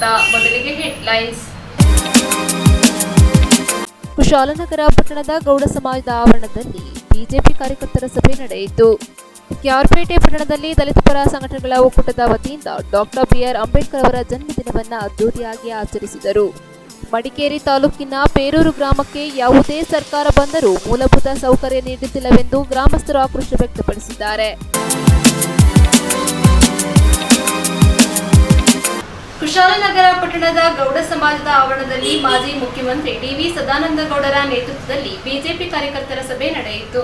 ನೋಟ. ಮೊದಲಿಗೆ ಹೆಡ್ಲೈನ್ಸ್. ಕುಶಾಲನಗರ ಪಟ್ಟಣದ ಗೌಡ ಸಮಾಜದ ಆವರಣದಲ್ಲಿ ಬಿಜೆಪಿ ಕಾರ್ಯಕರ್ತರ ಸಭೆ ನಡೆಯಿತು. ಕ್ಯಾರ್ಪೇಟೆ ಪಟ್ಟಣದಲ್ಲಿ ದಲಿತ ಪರ ಸಂಘಟನೆಗಳ ಒಕ್ಕೂಟದ ವತಿಯಿಂದ ಡಾಕ್ಟರ್ BR ಅಂಬೇಡ್ಕರ್ ಅವರ ಜನ್ಮದಿನವನ್ನು ಅದ್ದೂರಿಯಾಗಿ ಆಚರಿಸಿದರು. ಮಡಿಕೇರಿ ತಾಲೂಕಿನ ಪೇರೂರು ಗ್ರಾಮಕ್ಕೆ ಯಾವುದೇ ಸರ್ಕಾರ ಬಂದರೂ ಮೂಲಭೂತ ಸೌಕರ್ಯ ನೀಡುತ್ತಿಲ್ಲವೆಂದು ಗ್ರಾಮಸ್ಥರು ಆಕ್ರೋಶ ವ್ಯಕ್ತಪಡಿಸಿದ್ದಾರೆ. ಕುಶಾಲನಗರ ಪಟ್ಟಣದ ಗೌಡ ಸಮಾಜದ ಆವರಣದಲ್ಲಿ ಮಾಜಿ ಮುಖ್ಯಮಂತ್ರಿ DV ಸದಾನಂದಗೌಡರ ನೇತೃತ್ವದಲ್ಲಿ ಬಿಜೆಪಿ ಕಾರ್ಯಕರ್ತರ ಸಭೆ ನಡೆಯಿತು.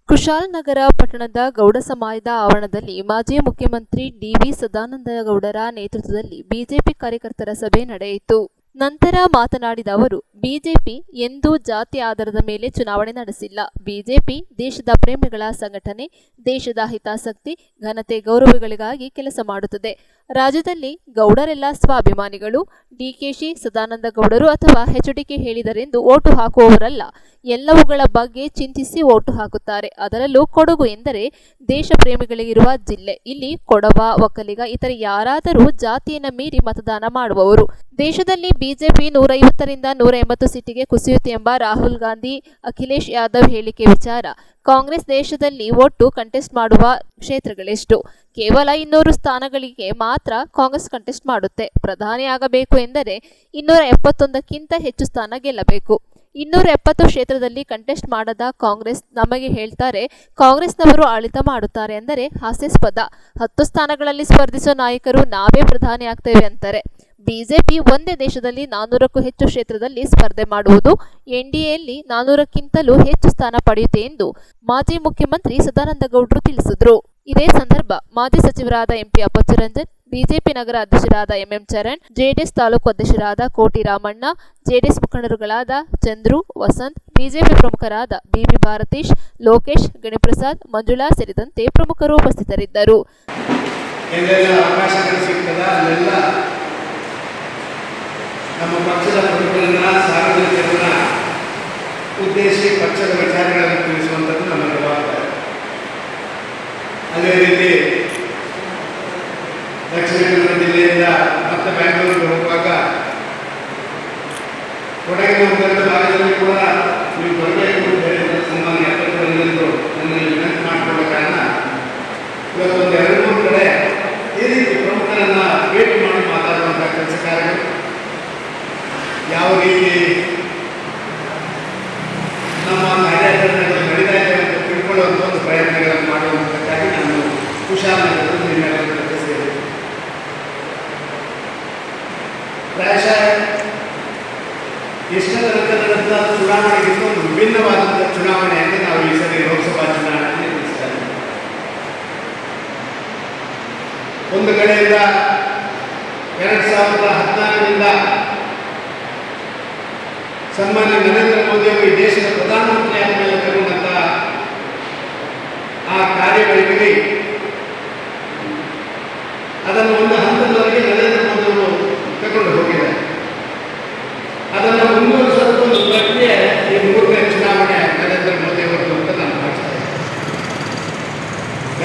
ಕುಶಾಲನಗರ ಪಟ್ಟಣದ ಗೌಡ ಸಮಾಜದ ಆವರಣದಲ್ಲಿ ಮಾಜಿ ಮುಖ್ಯಮಂತ್ರಿ DV ಸದಾನಂದಗೌಡರ ನೇತೃತ್ವದಲ್ಲಿ ಬಿಜೆಪಿ ಕಾರ್ಯಕರ್ತರ ಸಭೆ ನಡೆಯಿತು. ನಂತರ ಮಾತನಾಡಿದ ಅವರು, ಬಿಜೆಪಿ ಎಂದೂ ಜಾತಿ ಆಧಾರದ ಮೇಲೆ ಚುನಾವಣೆ ನಡೆಸಿಲ್ಲ. ಬಿಜೆಪಿ ದೇಶದ ಪ್ರೇಮಿಗಳ ಸಂಘಟನೆ, ದೇಶದ ಹಿತಾಸಕ್ತಿ, ಘನತೆ, ಗೌರವಗಳಿಗಾಗಿ ಕೆಲಸ ಮಾಡುತ್ತದೆ. ರಾಜ್ಯದಲ್ಲಿ ಗೌಡರೆಲ್ಲ ಸ್ವಾಭಿಮಾನಿಗಳು. DKಶಿ ಸದಾನಂದ ಗೌಡರು ಅಥವಾ HDK ಹೇಳಿದರೆಂದು ಓಟು ಹಾಕುವವರಲ್ಲ. ಎಲ್ಲವುಗಳ ಬಗ್ಗೆ ಚಿಂತಿಸಿ ಓಟು ಹಾಕುತ್ತಾರೆ. ಅದರಲ್ಲೂ ಕೊಡಗು ಎಂದರೆ ದೇಶ ಪ್ರೇಮಿಗಳಿಗಿರುವ ಜಿಲ್ಲೆ. ಇಲ್ಲಿ ಕೊಡವ, ಒಕ್ಕಲಿಗ ಇತರೆ ಯಾರಾದರೂ ಜಾತಿಯನ್ನು ಮೀರಿ ಮತದಾನ ಮಾಡುವವರು. ದೇಶದಲ್ಲಿ ಬಿಜೆಪಿ 150ರಿಂದ 180 ಸೀಟಿಗೆ ಕುಸಿಯುತ್ತೆ ಎಂಬ ರಾಹುಲ್ ಗಾಂಧಿ, ಅಖಿಲೇಶ್ ಯಾದವ್ ಹೇಳಿಕೆ ವಿಚಾರ. ಕಾಂಗ್ರೆಸ್ ದೇಶದಲ್ಲಿ ಒಟ್ಟು ಕಂಟೆಸ್ಟ್ ಮಾಡುವ ಕ್ಷೇತ್ರಗಳೆಷ್ಟು? ಕೇವಲ 200 ಸ್ಥಾನಗಳಿಗೆ ಮಾತ್ರ ಕಾಂಗ್ರೆಸ್ ಕಂಟೆಸ್ಟ್ ಮಾಡುತ್ತೆ. ಪ್ರಧಾನಿ ಆಗಬೇಕು ಎಂದರೆ 271ಕ್ಕಿಂತ ಹೆಚ್ಚು ಸ್ಥಾನ ಗೆಲ್ಲಬೇಕು. 270 ಕ್ಷೇತ್ರದಲ್ಲಿ ಕಂಟೆಸ್ಟ್ ಮಾಡದ ಕಾಂಗ್ರೆಸ್ ನಮಗೆ ಹೇಳ್ತಾರೆ ಕಾಂಗ್ರೆಸ್ನವರು ಆಡಳಿತ ಮಾಡುತ್ತಾರೆ ಅಂದರೆ ಹಾಸ್ಯಾಸ್ಪದ. 10 ಸ್ಥಾನಗಳಲ್ಲಿ ಸ್ಪರ್ಧಿಸುವ ನಾಯಕರು ನಾವೇ ಪ್ರಧಾನಿ ಆಗ್ತೇವೆ ಅಂತಾರೆ. ಬಿಜೆಪಿ ಒಂದೇ ದೇಶದಲ್ಲಿ 400ಕ್ಕೂ ಹೆಚ್ಚು ಕ್ಷೇತ್ರದಲ್ಲಿ ಸ್ಪರ್ಧೆ ಮಾಡುವುದು. NDAಯಲ್ಲಿ 400ಕ್ಕಿಂತಲೂ ಹೆಚ್ಚು ಸ್ಥಾನ ಪಡೆಯುತ್ತೆ ಎಂದು ಮಾಜಿ ಮುಖ್ಯಮಂತ್ರಿ ಸದಾನಂದಗೌಡರು ತಿಳಿಸಿದರು. ಇದೇ ಸಂದರ್ಭ ಮಾಜಿ ಸಚಿವರಾದ MP ಅಪ್ಪಚ್ಚುರಂಜನ್, ಬಿಜೆಪಿ ನಗರ ಅಧ್ಯಕ್ಷರಾದ MM ಚರಣ್, JDS ತಾಲೂಕು ಅಧ್ಯಕ್ಷರಾದ ಕೋಟಿ ರಾಮಣ್ಣ, JDS ಮುಖಂಡರುಗಳಾದ ಚಂದ್ರು, ವಸಂತ್, ಬಿಜೆಪಿ ಪ್ರಮುಖರಾದ BB ಭಾರತೀಶ್, ಲೋಕೇಶ್, ಗಣಿಪ್ರಸಾದ್, ಮಂಜುಳಾ ಸೇರಿದಂತೆ ಪ್ರಮುಖರು ಉಪಸ್ಥಿತರಿದ್ದರು. ನಮ್ಮ ಪಕ್ಷದ ಪ್ರಮುಖರನ್ನ, ಸಾರ್ವಜನಿಕರನ್ನ ಉದ್ದೇಶಿಸಿ ಪಕ್ಷದ ವಿಚಾರಗಳನ್ನು ತಿಳಿಸುವಂಥದ್ದು ನಮ್ಮ ಜವಾಬ್ದಾರಿ. ಅದೇ ರೀತಿ ದಕ್ಷಿಣ ಕನ್ನಡ ಜಿಲ್ಲೆಯಿಂದ ಮತ್ತೆ ಬೆಂಗಳೂರಿಗೆ ಹೋಗುವಾಗ ಕೊಡಗಿನ ಒಂದೆರಡು ಭಾಗದಲ್ಲಿ ಕೂಡ ನೀವು ಬರಬೇಕು ಅಂತ ಹೇಳಿದ ಸನ್ಮಾನ್ಯ ಅಪ್ಪಚ್ಚುರಂಜನರು ನನ್ನಲ್ಲಿ ವಿನಂತಿ ಮಾಡಿಕೊಳ್ಳೋ ಕಾರಣ ಇವತ್ತೊಂದು 2-3 ಕಡೆ ಈ ರೀತಿ ಪ್ರಮುಖರನ್ನ ಭೇಟಿ ಮಾಡಿ ಮಾತಾಡುವಂಥ ಕೆಲಸ ಕಾರ್ಯಗಳು ಯಾವ ರೀತಿ ನಮ್ಮ ಕಾರ್ಯಾಚರಣೆಗಳು ನಡೀತಾ ಇದೆ ಅಂತ ತಿಳ್ಕೊಳ್ಳುವಂಥ ಒಂದು ಪ್ರಯತ್ನಗಳನ್ನು ಮಾಡುವಂಥಕ್ಕಾಗಿ ನಾನು ಕುಶಾಲನಗರದಲ್ಲಿ ನಿಮ್ಮೆಲ್ಲರ ಜೊತೆ ಸೇರಿದೆ. ಪ್ರಾಯಶಃ ಇಷ್ಟರ ನಡೆದಂಥ ಚುನಾವಣೆಗಿಂತ ಒಂದು ವಿಭಿನ್ನವಾದಂಥ ಚುನಾವಣೆಯನ್ನು ನಾವು ಈ ಸರಿ ಲೋಕಸಭಾ ಚುನಾವಣೆಯಲ್ಲಿ ನಡೆಸ್ತಾ ಇದ್ದೇವೆ. ಒಂದು ಕಡೆಯಿಂದ 2014ರಿಂದ ಸನ್ಮಾನ್ಯ ನರೇಂದ್ರ ಮೋದಿ ಅವರು ಈ ದೇಶದ ಪ್ರಧಾನಮಂತ್ರಿ ಆದ ಮೇಲೆ ತಗೊಂಡಂಥ ಆ ಕಾರ್ಯವೈಖರಿ ಅದನ್ನು ಒಂದು ಹಂತದವರೆಗೆ ನರೇಂದ್ರ ಮೋದಿ ಅವರು ತಗೊಂಡು ಹೋಗಿದ್ದಾರೆ. ಅದನ್ನು ಮುಂದುವರಿಸುವಂಥ ಒಂದು ಪ್ರಕ್ರಿಯೆ ಈ 3ನೇ ಚುನಾವಣೆ ನರೇಂದ್ರ ಮೋದಿ ಅವರದ್ದು ಅಂತ ನಾನು ಭಾವಿಸ್ತೇನೆ.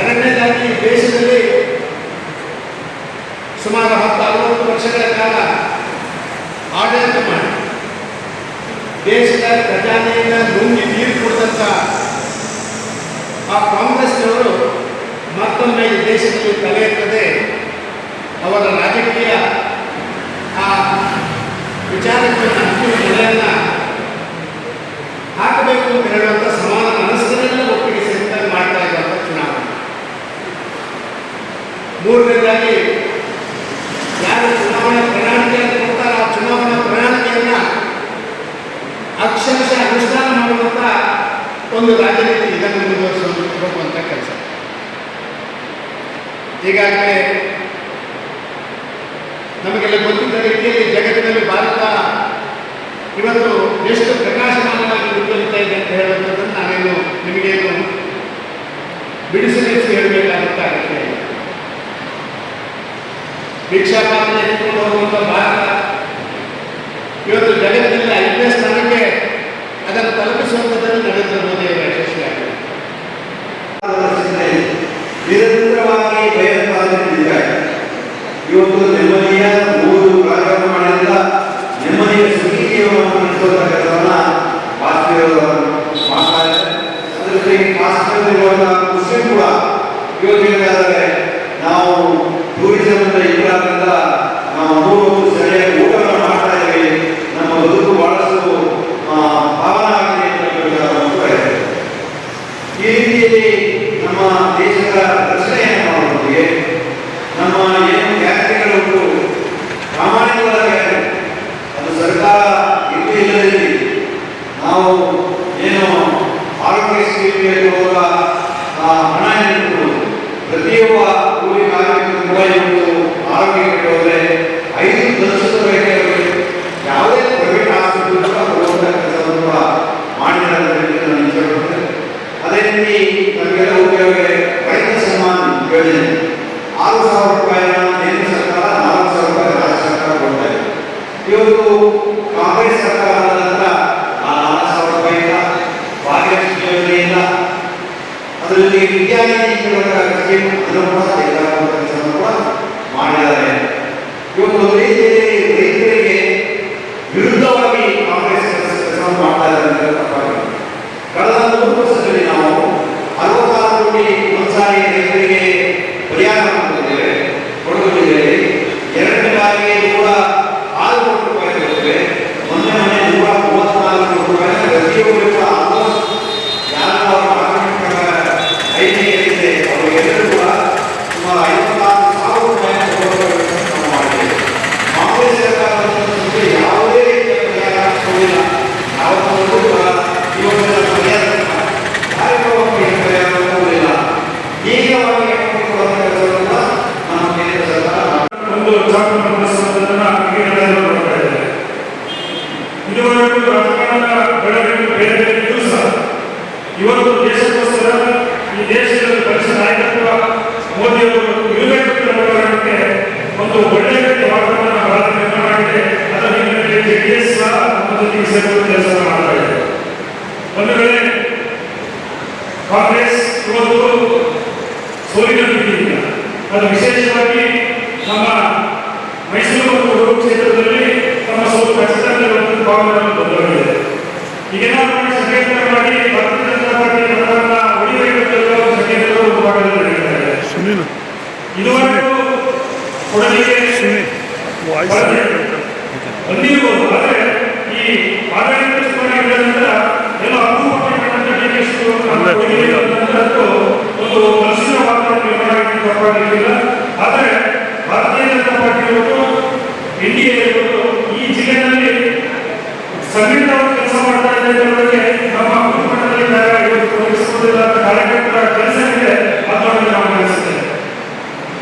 ಎರಡನೇದಾಗಿ ದೇಶದಲ್ಲಿ ಸುಮಾರು 10-60 ವರ್ಷಗಳ ಕಾಲ ಆಡಳಿತ ಮಾಡಿ ದೇಶದ ಖಜಾನೆಯಿಂದ ನುಂಗಿ ನೀರು ಕೊಡಿದಂಥ ಆ ಕಾಂಗ್ರೆಸ್ನವರು ಮತ್ತೊಮ್ಮೆ ಈ ದೇಶದಲ್ಲಿ ತಲೆ ಎತ್ತದೆ ಅವರ ರಾಜಕೀಯ ಆ ವಿಚಾರಕ್ಕೆ ಅಂತಿಮ ನೆಲೆಯನ್ನು ಹಾಕಬೇಕು ಅಂತ ಹೇಳುವಂಥ ಸಮಾನ ಮನಸ್ಸನ್ನೆಲ್ಲ ಒಟ್ಟಿಗೆ ಸೇರಿದಾಗ ಮಾಡ್ತಾ ಇರುವಂಥ ಚುನಾವಣೆ. ಮೂರನೇದಾಗಿ ಯಾರು ಚುನಾವಣಾ ಪ್ರಣಾಳಿಕೆಯನ್ನು ಕೊಡ್ತಾರೆ ಆ ಚುನಾವಣಾ ಪ್ರಣಾಳಿಕೆಯನ್ನು ಅಕ್ಷರಶಃ ಅನುಷ್ಠಾನ ಮಾಡುವಂಥ ಒಂದು ರಾಜನೀತಿ ಇದನ್ನು ಮುಂದುವರಿಸುವಂಥ ಕೆಲಸ. ಈಗಾಗಲೇ ನಮಗೆಲ್ಲ ಗೊತ್ತಿದ್ದ ರೀತಿಯಲ್ಲಿ ಜಗತ್ತಿನಲ್ಲಿ ಭಾರತ ಇವತ್ತು ಎಷ್ಟು ಪ್ರಕಾಶಮಾನವಾಗಿ ಮುಂದುವರಿತಾ ಇದೆ ಅಂತ ಹೇಳುವಂಥದ್ದನ್ನು ನಾನೇನು ನಿಮಗೇನು ಬಿಡಿಸಿ ಹೇಳಬೇಕಾಗುತ್ತೆ. ಭಿಕ್ಷಾಪಾಲನೆ ಎತ್ಕೊಂಡು ಹೋಗುವಂಥ ಭಾರತ ಇವತ್ತು ಜಗತ್ತಿನಲ್ಲಿ 5ನೇ ಸ್ಥಾನಕ್ಕೆ ಅದನ್ನು ತಲುಪಿಸುವಂಥದ್ದಲ್ಲಿ ನರೇಂದ್ರ ಮೋದಿ ಅವರ ಯಶಸ್ವಿಯಾಗಿದೆ. ನಿರಂತರವಾಗಿ ಭಯೋತ್ಪಾದನೆ ಇವತ್ತು ನೆಮ್ಮದಿಯ 3 ಇವತ್ತು ಕಾಂಗ್ರೆಸ್ ಸರ್ಕಾರದ ನಂತರ ಆ 4,000 ರೂಪಾಯಿಯಿಂದ ಭಾಗ್ಯಲಕ್ಷ್ಮಿ ಯೋಜನೆಯಿಂದ ಅದರಲ್ಲಿ ವಿದ್ಯಾನಿಧಿ ಸ್ಕೀಮ್ ಅದನ್ನು ಕೂಡ ತೆಗೆದುಕೊಳ್ಳುವ ಕೆಲಸವನ್ನು ಕೂಡ ಮಾಡಿದ್ದಾರೆ. ಇವತ್ತು ಒಂದು ರೀತಿಯಲ್ಲಿ ರೈತರಿಗೆ ವಿರುದ್ಧವಾಗಿ ಕಾಂಗ್ರೆಸ್ ಕೆಲಸವನ್ನು ಮಾಡ್ತಾ ಇದ್ದಾರೆ ಅಂತ ತಪ್ಪಾಗಿದೆ. ಕಳೆದ 3 ವರ್ಷದಲ್ಲಿ ನಾವು 66 ಕೋಟಿ ಒಂದ್ಸಾರಿ ರೈತರಿಗೆ ಪರಿಹಾರ ಕೊಟ್ಟಿದ್ದೇವೆ. ಕೊಡಗು ಜಿಲ್ಲೆಯಲ್ಲಿ 2ನೇ ಬಾರಿಗೆ ಕೂಡ 6 ಕೋಟಿ ರೂಪಾಯಿ ಕೊಟ್ಟಿದ್ದೇವೆ. ಮೊನ್ನೆ 134 ಕೋಟಿ ರೂಪಾಯಿ ಪ್ರತಿಯೊಬ್ಬರು ಕೂಡ ಯಾರು ಐಟಿಐ ಅವರಿಗೆಲ್ಲರೂ ಕೂಡ ಸುಮಾರು 56,000 ರೂಪಾಯಿ ಮಾಡಿದ್ದೇವೆ. ಕಾಂಗ್ರೆಸ್ ಸರ್ಕಾರದ ಯಾವುದೇ ರೀತಿಯ ಪರಿಹಾರ ಕೊಡಲಿಲ್ಲ. ಯಾವತ್ತೂ ಕೂಡ ಯುವಕರ ಪರಿಹಾರ ಕಾರ್ಯಕ್ರಮಕ್ಕೆ ಪರಿಹಾರ ಕೊಡಲಿಲ್ಲ. ಈಗ ನಮ್ಮ ಕೇಂದ್ರ ಸರ್ಕಾರ ಒಂದು ಇದುವರೆಗೂ ರಾಜಕಾರಣದ ಬೆಳವಣಿಗೆ ಬೇರೆ ಬೇರೆ ದಿವಸ ಇವತ್ತು ದೇಶಕ್ಕೋಸ್ಕರ ಈ ದೇಶದ ಪರಿಷತ್ ನಾಯಕತ್ವ ಮೋದಿಯವರು ಇರಬೇಕಂತೆ ಒಂದು ಒಳ್ಳೆಯ ವಾತಾವರಣ ಭಾರತ ನಿರ್ಮಾಣ ಆಗಿದೆ. ಅದರ ಹಿನ್ನೆಲೆಯಲ್ಲಿ ಜೆಡಿಎಸ್ ನಮ್ಮೊಂದಿಗೆ ಸೇರುವ ಕೆಲಸ ಮಾಡ್ತಾ ಇದೆ. ಒಂದು ವೇಳೆ ಕಾಂಗ್ರೆಸ್ ಇವತ್ತು ಸೋಲಿನ ಬಿಟ್ಟಿಲ್ಲ. ಅದು ವಿಶೇಷವಾಗಿ ನಮ್ಮ ಮೈಸೂರು ಮತ್ತು ಕೊಡಗು ಕ್ಷೇತ್ರದಲ್ಲಿ ತಮ್ಮ ಸೋಲು ಖಚಿತವಾಗಿರುವಂತಹ ಭಾವನೆಗಳನ್ನು ಬದಲಾಗಿದೆ. ಈಗೇನಾದರೂ ಸಂಕೇತ ಮಾಡಿ ಭಾರತೀಯ ಜನತಾ ಪಾರ್ಟಿ ಮತದಾನ ಉಳಿಯಬೇಕೆಂಬ ಸಂಕೇತಗಳು ಒಂದು ಭಾಗದಲ್ಲಿ ನಡೆಯುತ್ತಾರೆ. ಇದುವರೆಗೂ ಕೊಡಲಿಗೆ ಬಂದಿರಬಹುದು. ಆದರೆ ಈ ಆಡಳಿತ ಚುನಾವಣೆಗಳ ನಂತರ ಎಲ್ಲ ಅಪೂರ್ವಪಟ್ಟಂತಹ ಒಂದು ಮನಸ್ಸಿನ ವಾತಾವರಣ ನಿರ್ಮಾಣ ಆಗಿರಲಿಲ್ಲ. ಆದರೆ ಭಾರತೀಯ ಜನತಾ ಪಾರ್ಟಿಯವರು ಎನ್ಡಿಎ ಈ ಜಿಲ್ಲೆಯಲ್ಲಿ ಸಂಘಟಿತವಾಗಿ ಕೆಲಸ ಮಾಡ್ತಾ ಇದ್ದಾರೆ. ನಮ್ಮ ಭೂಮಂಡಲದಲ್ಲಿ ತೊಡಗಿಸಿಕೊಂಡಿಲ್ಲ ಕಾರ್ಯಕರ್ತರ ಕೆಲಸ ಇದೆ. ಅದನ್ನು ನಾವು ಗಮನಿಸುತ್ತೇವೆ.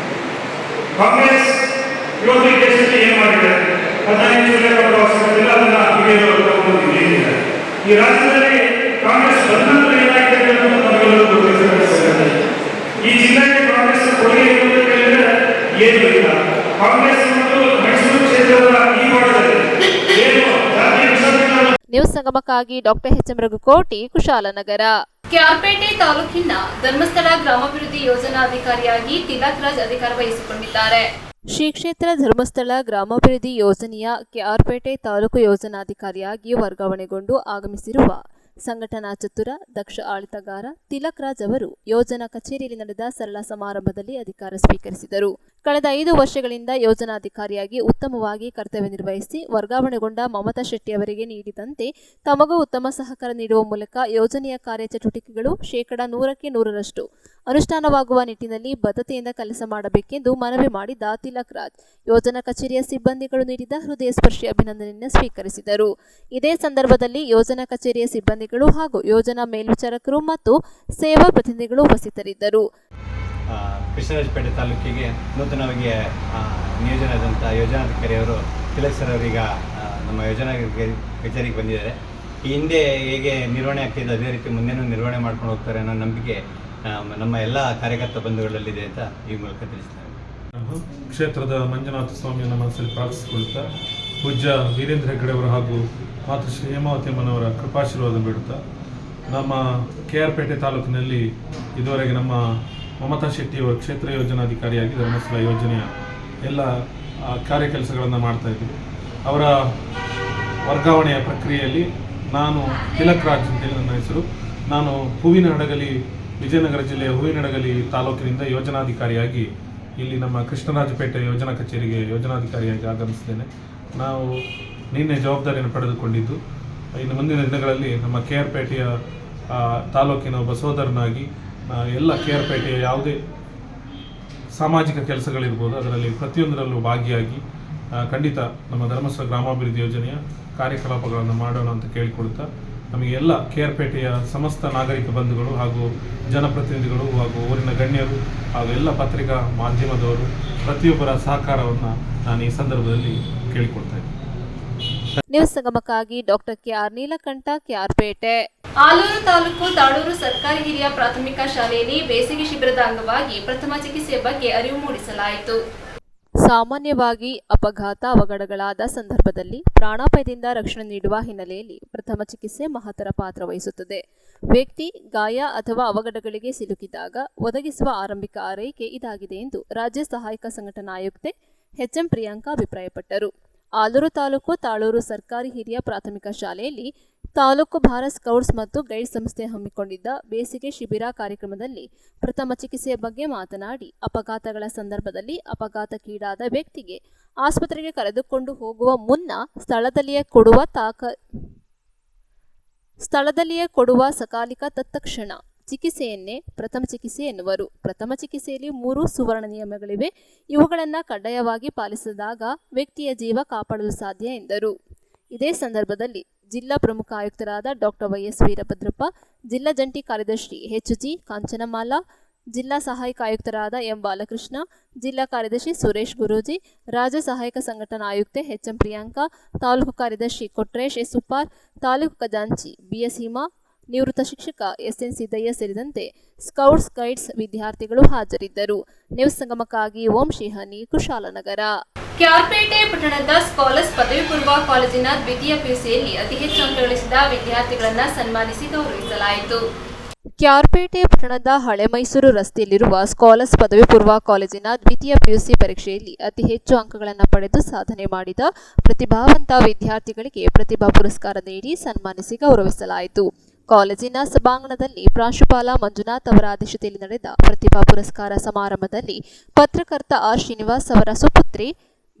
ಕಾಂಗ್ರೆಸ್ ಇವತ್ತು ಈ ದೇಶದಲ್ಲಿ ಏನು ಮಾಡಿದೆ 15 ಜಿಲ್ಲೆ ಬರುವ ಅವಶ್ಯಕತೆ ಇಲ್ಲ. ಅದನ್ನ ಹಿರಿಯರು ಈ ರಾಜ್ಯದಲ್ಲಿ ಕಾಂಗ್ರೆಸ್ ಬಂದಂತರ ಏನಾಗಿದೆ ಅನ್ನೋದು ನಮಗೆಲ್ಲರೂ ಗೊತ್ತಿರಬೇಕು. ಈ ಜಿಲ್ಲೆಗೆ ಕಾಂಗ್ರೆಸ್ ಕೊಡುಗೆ ಇರುವುದು ಕೇಳಿದ್ರೆ ಏನು ಇಲ್ಲ. ಕಾಂಗ್ರೆಸ್ ಮತ್ತು ಮೈಸೂರು ಕ್ಷೇತ್ರದ ಈ ಭಾಗದಲ್ಲಿ ಏನು ಜಾತಿ ವಿಷಯಗಳ ನ್ಯೂಸ್ ಸಂಗಮಕ್ಕಾಗಿ ಡಾಕ್ಟರ್ ಎಚ್.ಎಂ. ರಘುಕೋಟಿ, ಕುಶಾಲನಗರ. ಕೆಆರ್ಪೇಟೆ ತಾಲೂಕಿನ ಧರ್ಮಸ್ಥಳ ಗ್ರಾಮಾಭಿವೃದ್ಧಿ ಯೋಜನಾಧಿಕಾರಿಯಾಗಿ ತಿಲಕ್ ರಾಜ್ ಅಧಿಕಾರ ವಹಿಸಿಕೊಂಡಿದ್ದಾರೆ. ಶ್ರೀ ಕ್ಷೇತ್ರ ಧರ್ಮಸ್ಥಳ ಗ್ರಾಮಾಭಿವೃದ್ಧಿ ಯೋಜನೆಯ ಕೆಆರ್ಪೇಟೆ ತಾಲೂಕು ಯೋಜನಾಧಿಕಾರಿಯಾಗಿ ವರ್ಗಾವಣೆಗೊಂಡು ಆಗಮಿಸಿರುವ ಸಂಘಟನಾ ಚತುರ, ದಕ್ಷ ಆಡಳಿತಗಾರ ತಿಲಕ್ ರಾಜ್ ಅವರು ಯೋಜನಾ ಕಚೇರಿಯಲ್ಲಿ ನಡೆದ ಸರಳ ಸಮಾರಂಭದಲ್ಲಿ ಅಧಿಕಾರ ಸ್ವೀಕರಿಸಿದರು. ಕಳೆದ 5 ವರ್ಷಗಳಿಂದ ಯೋಜನಾಧಿಕಾರಿಯಾಗಿ ಉತ್ತಮವಾಗಿ ಕರ್ತವ್ಯ ನಿರ್ವಹಿಸಿ ವರ್ಗಾವಣೆಗೊಂಡ ಮಮತಾ ಶೆಟ್ಟಿ ಅವರಿಗೆ ನೀಡಿದಂತೆ ತಮಗೂ ಉತ್ತಮ ಸಹಕಾರ ನೀಡುವ ಮೂಲಕ ಯೋಜನೆಯ ಕಾರ್ಯಚಟುವಟಿಕೆಗಳು 100ಕ್ಕೆ 100ರಷ್ಟು ಅನುಷ್ಠಾನವಾಗುವ ನಿಟ್ಟಿನಲ್ಲಿ ಬದ್ಧತೆಯಿಂದ ಕೆಲಸ ಮಾಡಬೇಕೆಂದು ಮನವಿ ಮಾಡಿದ ತಿಲಕ್ ರಾಜ್ ಯೋಜನಾ ಕಚೇರಿಯ ಸಿಬ್ಬಂದಿಗಳು ನೀಡಿದ ಹೃದಯ ಸ್ಪರ್ಶಿ ಅಭಿನಂದನೆಯನ್ನು ಸ್ವೀಕರಿಸಿದರು. ಇದೇ ಸಂದರ್ಭದಲ್ಲಿ ಯೋಜನಾ ಕಚೇರಿಯ ಸಿಬ್ಬಂದಿಗಳು ಹಾಗೂ ಯೋಜನಾ ಮೇಲ್ವಿಚಾರಕರು ಮತ್ತು ಸೇವಾ ಪ್ರತಿನಿಧಿಗಳು ಉಪಸ್ಥಿತರಿದ್ದರು. ಕೃಷ್ಣರಾಜಪೇಟೆ ತಾಲೂಕಿಗೆ ನೂತನವಾಗಿ ನಿಯೋಜನೆಯಾದಂಥ ಯೋಜನಾಧಿಕಾರಿಯವರು ತಿಲಕ್ ಸರ್ ಅವರೀಗ ನಮ್ಮ ಯೋಜನಾ ಕಚೇರಿಗೆ ಬಂದಿದ್ದಾರೆ. ಈ ಹಿಂದೆ ಹೇಗೆ ನಿರ್ವಹಣೆ ಆಗ್ತಿದೆ ಅದೇ ರೀತಿ ಮುಂದೆನೂ ನಿರ್ವಹಣೆ ಮಾಡ್ಕೊಂಡು ಹೋಗ್ತಾರೆ ಅನ್ನೋ ನಂಬಿಕೆ ನಮ್ಮ ಎಲ್ಲ ಕಾರ್ಯಕರ್ತ ಬಂಧುಗಳಲ್ಲಿದೆ ಅಂತ ಈ ಮೂಲಕ ತಿಳಿಸ್ತಾರೆ. ಕ್ಷೇತ್ರದ ಮಂಜುನಾಥ ಸ್ವಾಮಿಯನ್ನು ಮನಸ್ಸಲ್ಲಿ ಪ್ರಾರ್ಥಿಸಿಕೊಳ್ಳುತ್ತಾ ಪೂಜ್ಯ ವೀರೇಂದ್ರ ಹೆಗ್ಗಡೆ ಅವರು ಹಾಗೂ ಮಾತೃಶ್ರೀ ಹೇಮಾವತಿ ಅಮ್ಮನವರ ಕೃಪಾಶೀರ್ವಾದ ಬೇಡುತ್ತಾ ನಮ್ಮ ಕೆಆರ್ಪೇಟೆ ತಾಲೂಕಿನಲ್ಲಿ ಇದುವರೆಗೆ ನಮ್ಮ ಮಮತಾ ಶೆಟ್ಟಿಯವರು ಕ್ಷೇತ್ರ ಯೋಜನಾಧಿಕಾರಿಯಾಗಿ ಧರ್ಮಸ್ಥಳ ಯೋಜನೆಯ ಎಲ್ಲ ಕಾರ್ಯಕೆಲಸಗಳನ್ನು ಮಾಡ್ತಾ ಇದ್ದರು. ಅವರ ವರ್ಗಾವಣೆಯ ಪ್ರಕ್ರಿಯೆಯಲ್ಲಿ ನಾನು ತಿಲಕ್ ರಾಜ್ ಅಂತೇಳಿ ನನ್ನ ಹೆಸರು. ನಾನು ಹೂವಿನಹಡಗಲಿ ವಿಜಯನಗರ ಜಿಲ್ಲೆಯ ಹೂವಿನಹಡಗಲಿ ತಾಲೂಕಿನಿಂದ ಯೋಜನಾಧಿಕಾರಿಯಾಗಿ ಇಲ್ಲಿ ನಮ್ಮ ಕೃಷ್ಣರಾಜಪೇಟೆ ಯೋಜನಾ ಕಚೇರಿಗೆ ಯೋಜನಾಧಿಕಾರಿಯಾಗಿ ಆಗಮಿಸಿದ್ದೇನೆ. ನಾವು ನಿನ್ನೆ ಜವಾಬ್ದಾರಿಯನ್ನು ಪಡೆದುಕೊಂಡಿದ್ದು ಇನ್ನು ಮುಂದಿನ ದಿನಗಳಲ್ಲಿ ನಮ್ಮ ಕೆಆರ್ಪೇಟೆಯ ತಾಲೂಕಿನ ಒಬ್ಬ ಸೋದರನಾಗಿ ಎಲ್ಲ ಕೆಆರ್ಪೇಟೆಯ ಯಾವುದೇ ಸಾಮಾಜಿಕ ಕೆಲಸಗಳಿರ್ಬೋದು ಅದರಲ್ಲಿ ಪ್ರತಿಯೊಂದರಲ್ಲೂ ಭಾಗಿಯಾಗಿ ಖಂಡಿತ ನಮ್ಮ ಧರ್ಮಸ್ಥಳ ಗ್ರಾಮಾಭಿವೃದ್ಧಿ ಯೋಜನೆಯ ಕಾರ್ಯಕಲಾಪಗಳನ್ನು ಮಾಡೋಣ ಅಂತ ಕೇಳಿಕೊಳ್ತಾ ನಮಗೆ ಎಲ್ಲ ಕೆಆರ್ಪೇಟೆಯ ಸಮಸ್ತ ನಾಗರಿಕ ಬಂಧುಗಳು ಹಾಗೂ ಜನಪ್ರತಿನಿಧಿಗಳು ಹಾಗೂ ಊರಿನ ಗಣ್ಯರು ಹಾಗೂ ಎಲ್ಲ ಪತ್ರಿಕಾ ಮಾಧ್ಯಮದವರು ಪ್ರತಿಯೊಬ್ಬರ ಸಹಕಾರವನ್ನು ನಾನು ಈ ಸಂದರ್ಭದಲ್ಲಿ ಕೇಳಿಕೊಳ್ತಾ ಇದ್ದೀನಿ. ನ್ಯೂಸ್ ಸಂಗಮಕ್ಕಾಗಿ ಡಾಕ್ಟರ್ ಕೆಆರ್ ನೀಲಕಂಠ, ಕೆಆರ್ಪೇಟೆ. ಆಲೂರು ತಾಲೂಕು ತಾಳೂರು ಸರ್ಕಾರಿ ಹಿರಿಯ ಪ್ರಾಥಮಿಕ ಶಾಲೆಯಲ್ಲಿ ಬೇಸಿಗೆ ಶಿಬಿರದ ಅಂಗವಾಗಿ ಪ್ರಥಮ ಚಿಕಿತ್ಸೆ ಬಗ್ಗೆ ಅರಿವು ಮೂಡಿಸಲಾಯಿತು. ಸಾಮಾನ್ಯವಾಗಿ ಅಪಘಾತ ಅವಘಡಗಳಾದ ಸಂದರ್ಭದಲ್ಲಿ ಪ್ರಾಣಾಪಾಯದಿಂದ ರಕ್ಷಣೆ ನೀಡುವ ಹಿನ್ನೆಲೆಯಲ್ಲಿ ಪ್ರಥಮ ಚಿಕಿತ್ಸೆ ಮಹತ್ತರ ಪಾತ್ರ ವಹಿಸುತ್ತದೆ. ವ್ಯಕ್ತಿ ಗಾಯ ಅಥವಾ ಅವಘಡಗಳಿಗೆ ಸಿಲುಕಿದಾಗ ಒದಗಿಸುವ ಆರಂಭಿಕ ಆರೈಕೆ ಇದಾಗಿದೆ ಎಂದು ರಾಜ್ಯ ಸಹಾಯಕ ಸಂಘಟನಾ ಆಯುಕ್ತೆ ಎಚ್.ಎಂ. ಪ್ರಿಯಾಂಕಾ ಅಭಿಪ್ರಾಯಪಟ್ಟರು. ಆಲೂರು ತಾಲೂಕು ತಾಳೂರು ಸರ್ಕಾರಿ ಹಿರಿಯ ಪ್ರಾಥಮಿಕ ಶಾಲೆಯಲ್ಲಿ ತಾಲೂಕು ಭಾರತ್ ಸ್ಕೌಟ್ಸ್ ಮತ್ತು ಗೈಡ್ ಸಂಸ್ಥೆ ಹಮ್ಮಿಕೊಂಡಿದ್ದ ಬೇಸಿಗೆ ಶಿಬಿರ ಕಾರ್ಯಕ್ರಮದಲ್ಲಿ ಪ್ರಥಮ ಚಿಕಿತ್ಸೆಯ ಬಗ್ಗೆ ಮಾತನಾಡಿ, ಅಪಘಾತಗಳ ಸಂದರ್ಭದಲ್ಲಿ ಅಪಘಾತಕ್ಕೀಡಾದ ವ್ಯಕ್ತಿಗೆ ಆಸ್ಪತ್ರೆಗೆ ಕರೆದುಕೊಂಡು ಹೋಗುವ ಮುನ್ನ ಸ್ಥಳದಲ್ಲಿಯೇ ಕೊಡುವ ಸಕಾಲಿಕ ತತ್ಕ್ಷಣ ಚಿಕಿತ್ಸೆಯನ್ನೇ ಪ್ರಥಮ ಚಿಕಿತ್ಸೆ ಎನ್ನುವರು. ಪ್ರಥಮ ಚಿಕಿತ್ಸೆಯಲ್ಲಿ 3 ಸುವರ್ಣ ನಿಯಮಗಳಿವೆ. ಇವುಗಳನ್ನು ಕಡ್ಡಾಯವಾಗಿ ಪಾಲಿಸಿದಾಗ ವ್ಯಕ್ತಿಯ ಜೀವ ಕಾಪಾಡಲು ಸಾಧ್ಯ ಎಂದರು. ಇದೇ ಸಂದರ್ಭದಲ್ಲಿ ಜಿಲ್ಲಾ ಪ್ರಮುಖ ಆಯುಕ್ತರಾದ ಡಾಕ್ಟರ್ ವೈ.ಎಸ್. ವೀರಭದ್ರಪ್ಪ, ಜಿಲ್ಲಾ ಜಂಟಿ ಕಾರ್ಯದರ್ಶಿ ಎಚ್.ಜಿ. ಕಾಂಚನಮಾಲಾ, ಜಿಲ್ಲಾ ಸಹಾಯಕ ಆಯುಕ್ತರಾದ ಎಂ. ಬಾಲಕೃಷ್ಣ, ಜಿಲ್ಲಾ ಕಾರ್ಯದರ್ಶಿ ಸುರೇಶ್ ಗುರೂಜಿ, ರಾಜ್ಯ ಸಹಾಯಕ ಸಂಘಟನಾ ಆಯುಕ್ತೆ ಎಚ್.ಎಂ. ಪ್ರಿಯಾಂಕಾ, ತಾಲೂಕು ಕಾರ್ಯದರ್ಶಿ ಕೊಟ್ರೇಶ್ ಎಸ್. ಉಪ್ಪಾರ್, ತಾಲೂಕು ಖಜಾಂಚಿ ಬಿ.ಎಸ್. ಹಿಮಾ, ನಿವೃತ್ತ ಶಿಕ್ಷಕ ಎಸ್.ಎನ್. ಸಿದ್ದಯ್ಯ ಸೇರಿದಂತೆ ಸ್ಕೌಟ್ಸ್ ಗೈಡ್ಸ್ ವಿದ್ಯಾರ್ಥಿಗಳು ಹಾಜರಿದ್ದರು. ನ್ಯೂಸ್ ಸಂಗಮಕ್ಕಾಗಿ ಓಂ ಶ್ರೀಹನಿ, ಕುಶಾಲನಗರ. ಕ್ಯಾರ್ಪೇಟೆ ಪಟ್ಟಣದ ಸ್ಕಾಲರ್ಸ್ ಪದವಿ ಪೂರ್ವ ಕಾಲೇಜಿನ ದ್ವಿತೀಯ ಪಿಯುಸಿಯಲ್ಲಿ ಅತಿ ಹೆಚ್ಚು ಅಂಕ ಗಳಿಸಿದ ವಿದ್ಯಾರ್ಥಿಗಳನ್ನು ಸನ್ಮಾನಿಸಿ ಗೌರವಿಸಲಾಯಿತು. ಕ್ಯಾರ್ಪೇಟೆ ಪಟ್ಟಣದ ಹಳೆ ಮೈಸೂರು ರಸ್ತೆಯಲ್ಲಿರುವ ಸ್ಕಾಲರ್ಸ್ ಪದವಿ ಪೂರ್ವ ಕಾಲೇಜಿನ ದ್ವಿತೀಯ ಪಿಯುಸಿ ಪರೀಕ್ಷೆಯಲ್ಲಿ ಅತಿ ಹೆಚ್ಚು ಅಂಕಗಳನ್ನು ಪಡೆದು ಸಾಧನೆ ಮಾಡಿದ ಪ್ರತಿಭಾವಂತ ವಿದ್ಯಾರ್ಥಿಗಳಿಗೆ ಪ್ರತಿಭಾ ಪುರಸ್ಕಾರ ನೀಡಿ ಸನ್ಮಾನಿಸಿ ಗೌರವಿಸಲಾಯಿತು. ಕಾಲೇಜಿನ ಸಭಾಂಗಣದಲ್ಲಿ ಪ್ರಾಂಶುಪಾಲ ಮಂಜುನಾಥ್ ಅವರ ಅಧ್ಯಕ್ಷತೆಯಲ್ಲಿ ನಡೆದ ಪ್ರತಿಭಾ ಪುರಸ್ಕಾರ ಸಮಾರಂಭದಲ್ಲಿ ಪತ್ರಕರ್ತ ಆರ್. ಶ್ರೀನಿವಾಸ್ ಅವರ ಸುಪುತ್ರಿ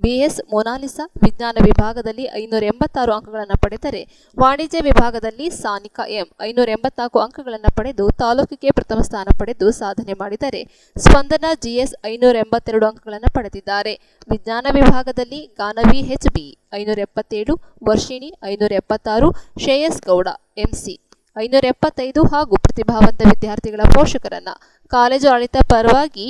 ಬಿ.ಎಸ್. ಮೊನಾಲಿಸಾ ವಿಜ್ಞಾನ ವಿಭಾಗದಲ್ಲಿ 586 ಅಂಕಗಳನ್ನು ಪಡೆದರೆ, ವಾಣಿಜ್ಯ ವಿಭಾಗದಲ್ಲಿ ಸಾನಿಕಾ ಎಂ 584 ಅಂಕಗಳನ್ನು ಪಡೆದು ತಾಲೂಕಿಗೆ ಪ್ರಥಮ ಸ್ಥಾನ ಪಡೆದು ಸಾಧನೆ ಮಾಡಿದರೆ, ಸ್ಪಂದನಾ ಜಿಎಸ್ 582 ಅಂಕಗಳನ್ನು ಪಡೆದಿದ್ದಾರೆ. ವಿಜ್ಞಾನ ವಿಭಾಗದಲ್ಲಿ ಗಾನವಿ ಎಚ್.ಬಿ 577, ವರ್ಷಿಣಿ 576, ಶ್ರೇಯಸ್ ಗೌಡ ಎಂಸಿ 575 ಹಾಗೂ ಪ್ರತಿಭಾವಂತ ವಿದ್ಯಾರ್ಥಿಗಳ ಪೋಷಕರನ್ನು ಕಾಲೇಜು ಆಡಳಿತ ಪರವಾಗಿ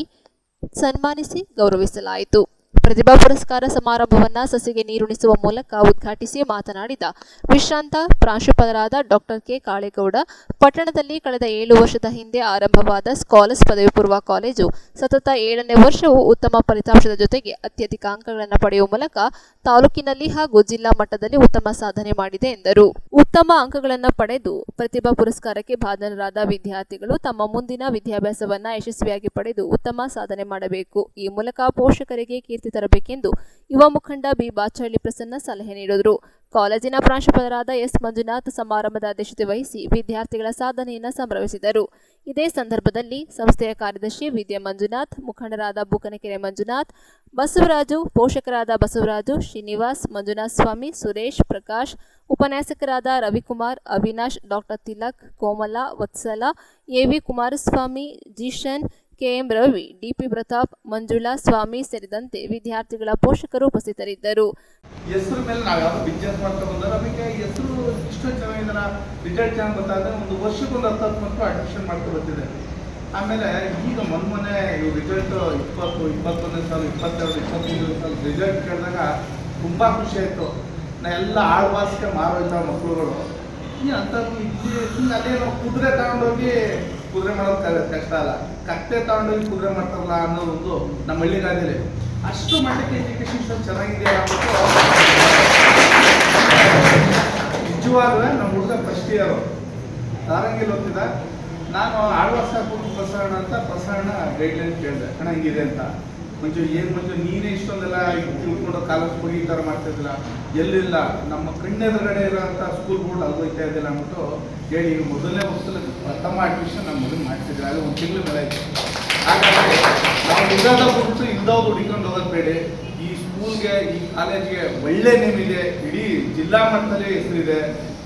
ಸನ್ಮಾನಿಸಿ ಗೌರವಿಸಲಾಯಿತು. ಪ್ರತಿಭಾ ಪುರಸ್ಕಾರ ಸಮಾರಂಭವನ್ನು ಸಸಿಗೆ ನೀರುಣಿಸುವ ಮೂಲಕ ಉದ್ಘಾಟಿಸಿ ಮಾತನಾಡಿದ ವಿಶ್ರಾಂತ ಪ್ರಾಂಶುಪಾಲರಾದ ಡಾಕ್ಟರ್ ಕೆ. ಕಾಳೇಗೌಡ, ಪಟ್ಟಣದಲ್ಲಿ ಕಳೆದ 7 ವರ್ಷದ ಹಿಂದೆ ಆರಂಭವಾದ ಸ್ಕಾಲರ್ಸ್ ಪದವಿ ಪೂರ್ವ ಕಾಲೇಜು ಸತತ 7ನೇ ವರ್ಷವೂ ಉತ್ತಮ ಫಲಿತಾಂಶದ ಜೊತೆಗೆ ಅತ್ಯಧಿಕ ಅಂಕಗಳನ್ನು ಪಡೆಯುವ ಮೂಲಕ ತಾಲೂಕಿನಲ್ಲಿ ಹಾಗೂ ಜಿಲ್ಲಾ ಮಟ್ಟದಲ್ಲಿ ಉತ್ತಮ ಸಾಧನೆ ಮಾಡಿದೆ ಎಂದರು. ಉತ್ತಮ ಅಂಕಗಳನ್ನು ಪಡೆದು ಪ್ರತಿಭಾ ಪುರಸ್ಕಾರಕ್ಕೆ ಭಾಜನರಾದ ವಿದ್ಯಾರ್ಥಿಗಳು ತಮ್ಮ ಮುಂದಿನ ವಿದ್ಯಾಭ್ಯಾಸವನ್ನು ಯಶಸ್ವಿಯಾಗಿ ಪಡೆದು ಉತ್ತಮ ಸಾಧನೆ ಮಾಡಬೇಕು. ಈ ಮೂಲಕ ಪೋಷಕರಿಗೆ ಕೀರ್ತಿ ತರಬೇಕೆಂದು ಯುವ ಮುಖಂಡ ಬಿ. ಬಾಚಹಳ್ಳಿ ಪ್ರಸನ್ನ ಸಲಹೆ ನೀಡಿದರು. ಕಾಲೇಜಿನ ಪ್ರಾಂಶುಪಾಲರಾದ ಎಸ್. ಮಂಜುನಾಥ್ ಸಮಾರಂಭದ ಅಧ್ಯಕ್ಷತೆ ವಹಿಸಿ ವಿದ್ಯಾರ್ಥಿಗಳ ಸಾಧನೆಯನ್ನು ಸಂಭ್ರಮಿಸಿದರು. ಇದೇ ಸಂದರ್ಭದಲ್ಲಿ ಸಂಸ್ಥೆಯ ಕಾರ್ಯದರ್ಶಿ ವಿದ್ಯಾ ಮಂಜುನಾಥ್, ಮುಖಂಡರಾದ ಬೂಕನಕೆರೆ ಮಂಜುನಾಥ್, ಬಸವರಾಜು, ಪೋಷಕರಾದ ಬಸವರಾಜು, ಶ್ರೀನಿವಾಸ್, ಮಂಜುನಾಥ ಸ್ವಾಮಿ, ಸುರೇಶ್, ಪ್ರಕಾಶ್, ಉಪನ್ಯಾಸಕರಾದ Ravikumar, Avinash, doctor Tilak, Komala, Vatsala, AV. Kumaraswamy, Jishan, KM. Ravi, DP. Pratap, Manjula, Swamy ಸೇರಿದಂತೆ ವಿದ್ಯಾರ್ಥಿಗಳ ಪೋಷಕರು ಉಪಸ್ಥಿತರಿದ್ದರು. ಹೆಸರು ಮೇಲೆ ನಾವು ಯಾವುದು ಬಿಸ್ನೆಸ್ ಮಾಡ್ತಾ ಬಂದ್ರೆ ನಮಗೆ ಹೆಸರು ಇಷ್ಟೊಂದು ಚೆನ್ನಾಗಿದ್ದಾರೆ, ರಿಸಲ್ಟ್ ಚೆನ್ನಾಗಿ ಗೊತ್ತಾದರೆ ಒಂದು ವರ್ಷಕ್ಕೊಂದು 10 ಮಕ್ಕಳು ಅಡ್ಮಿಷನ್ ಮಾಡ್ಕೊಂಡು ಬರ್ತಿದೆ. ಆಮೇಲೆ ಈಗ ಮೊನ್ನೆ ರಿಸಲ್ಟ್ 20, 21ನೇ ಸಾಲ, 22, 23 ಸಾಲ ರಿಸಲ್ಟ್ ಕೇಳಿದಾಗ ತುಂಬ ಖುಷಿ ಆಯಿತು. ನಾ ಎಲ್ಲ ಆಳ್ವಾಸಿಗೆ ಮಾರೋಯ್ತಾ ಮಕ್ಕಳುಗಳು ಈ ಅಂಥದ್ದು ಇಲ್ಲಿ ಅದೇನೋ ಕುದುರೆ ತಗೊಂಡೋಗಿ ಕುದುರೆ ಮಾಡೋದು ಕಷ್ಟ ಅಲ್ಲ, ಕತ್ತೆ ತಗೊಂಡೋಗಿ ಕುದುರೆ ಮಾಡ್ತಾರಲ್ಲ ಅನ್ನೋದೊಂದು ನಮ್ಮ ಹಳ್ಳಿಗಾದಲ್ಲಿ ಅಷ್ಟು ಮಟ್ಟಕ್ಕೆ ಎಜುಕೇಶನ್ ಚೆನ್ನಾಗಿದೆ ಅಂದ್ಬಿಟ್ಟು ನಿಜವಾಗ್ಲೂ ನಮ್ಮ ಹುಡುಗ ಫಸ್ಟ್ ಇಯರು ದಾರಂಗಿಲ್ ಹೋಗ್ತಿದ್ದ. ನಾನು ಆಳ್ವಾಸ ಹಾಕ್ಬಿಟ್ಟು ಪ್ರಸರಣ ಅಂತ ಪ್ರಸರಣ ಗೈಡ್ಲೈನ್ ಕೇಳಿದೆ, ಅಣ್ಣ ಹಿಂಗಿದೆ ಅಂತ. ಮಂಜು ಏನು ಮಂಜು ನೀನೇ ಇಷ್ಟೊಂದೆಲ್ಲ ತಿಳ್ಕೊಂಡು ಕಾಲೇಜ್ ಹೋಗಿ ಈ ಥರ ಮಾಡ್ತಿದ್ದಿಲ್ಲ, ಎಲ್ಲಿಲ್ಲ ನಮ್ಮ ಕಣ್ಣೆದುರುಗಡೆ ಇರೋಂಥ ಸ್ಕೂಲ್ಗಳು ಅಲ್ಲಿ ಹೋಗ್ತಾ ಇದ್ದಿಲ್ಲ ಅಂದ್ಬಿಟ್ಟು ಹೇಳಿ ಮೊದಲನೇ ವರ್ಷದಲ್ಲಿ ಪ್ರಥಮ ಅಡ್ಮಿಷನ್ ನಮ್ಮ ಮಗನ ಮಾಡಿಸಿದ್ರೆ ಅದು 1 ತಿಂಗಳ ಮೇಲೆ ಆಯಿತು. ಹಾಗಾಗಿ ನಾವು ಇರೋದ ಬಿಟ್ಟು ಇದ್ದವ್ರು ಹುಡುಕೊಂಡು ಹೋಗೋದು ಬೇಡಿ. ಈ ಸ್ಕೂಲ್ಗೆ, ಈ ಕಾಲೇಜ್ಗೆ ಒಳ್ಳೆ ನೇಮ್ ಇದೆ, ಇಡೀ ಜಿಲ್ಲಾ ಮಟ್ಟದಲ್ಲಿ ಹೆಸರಿದೆ.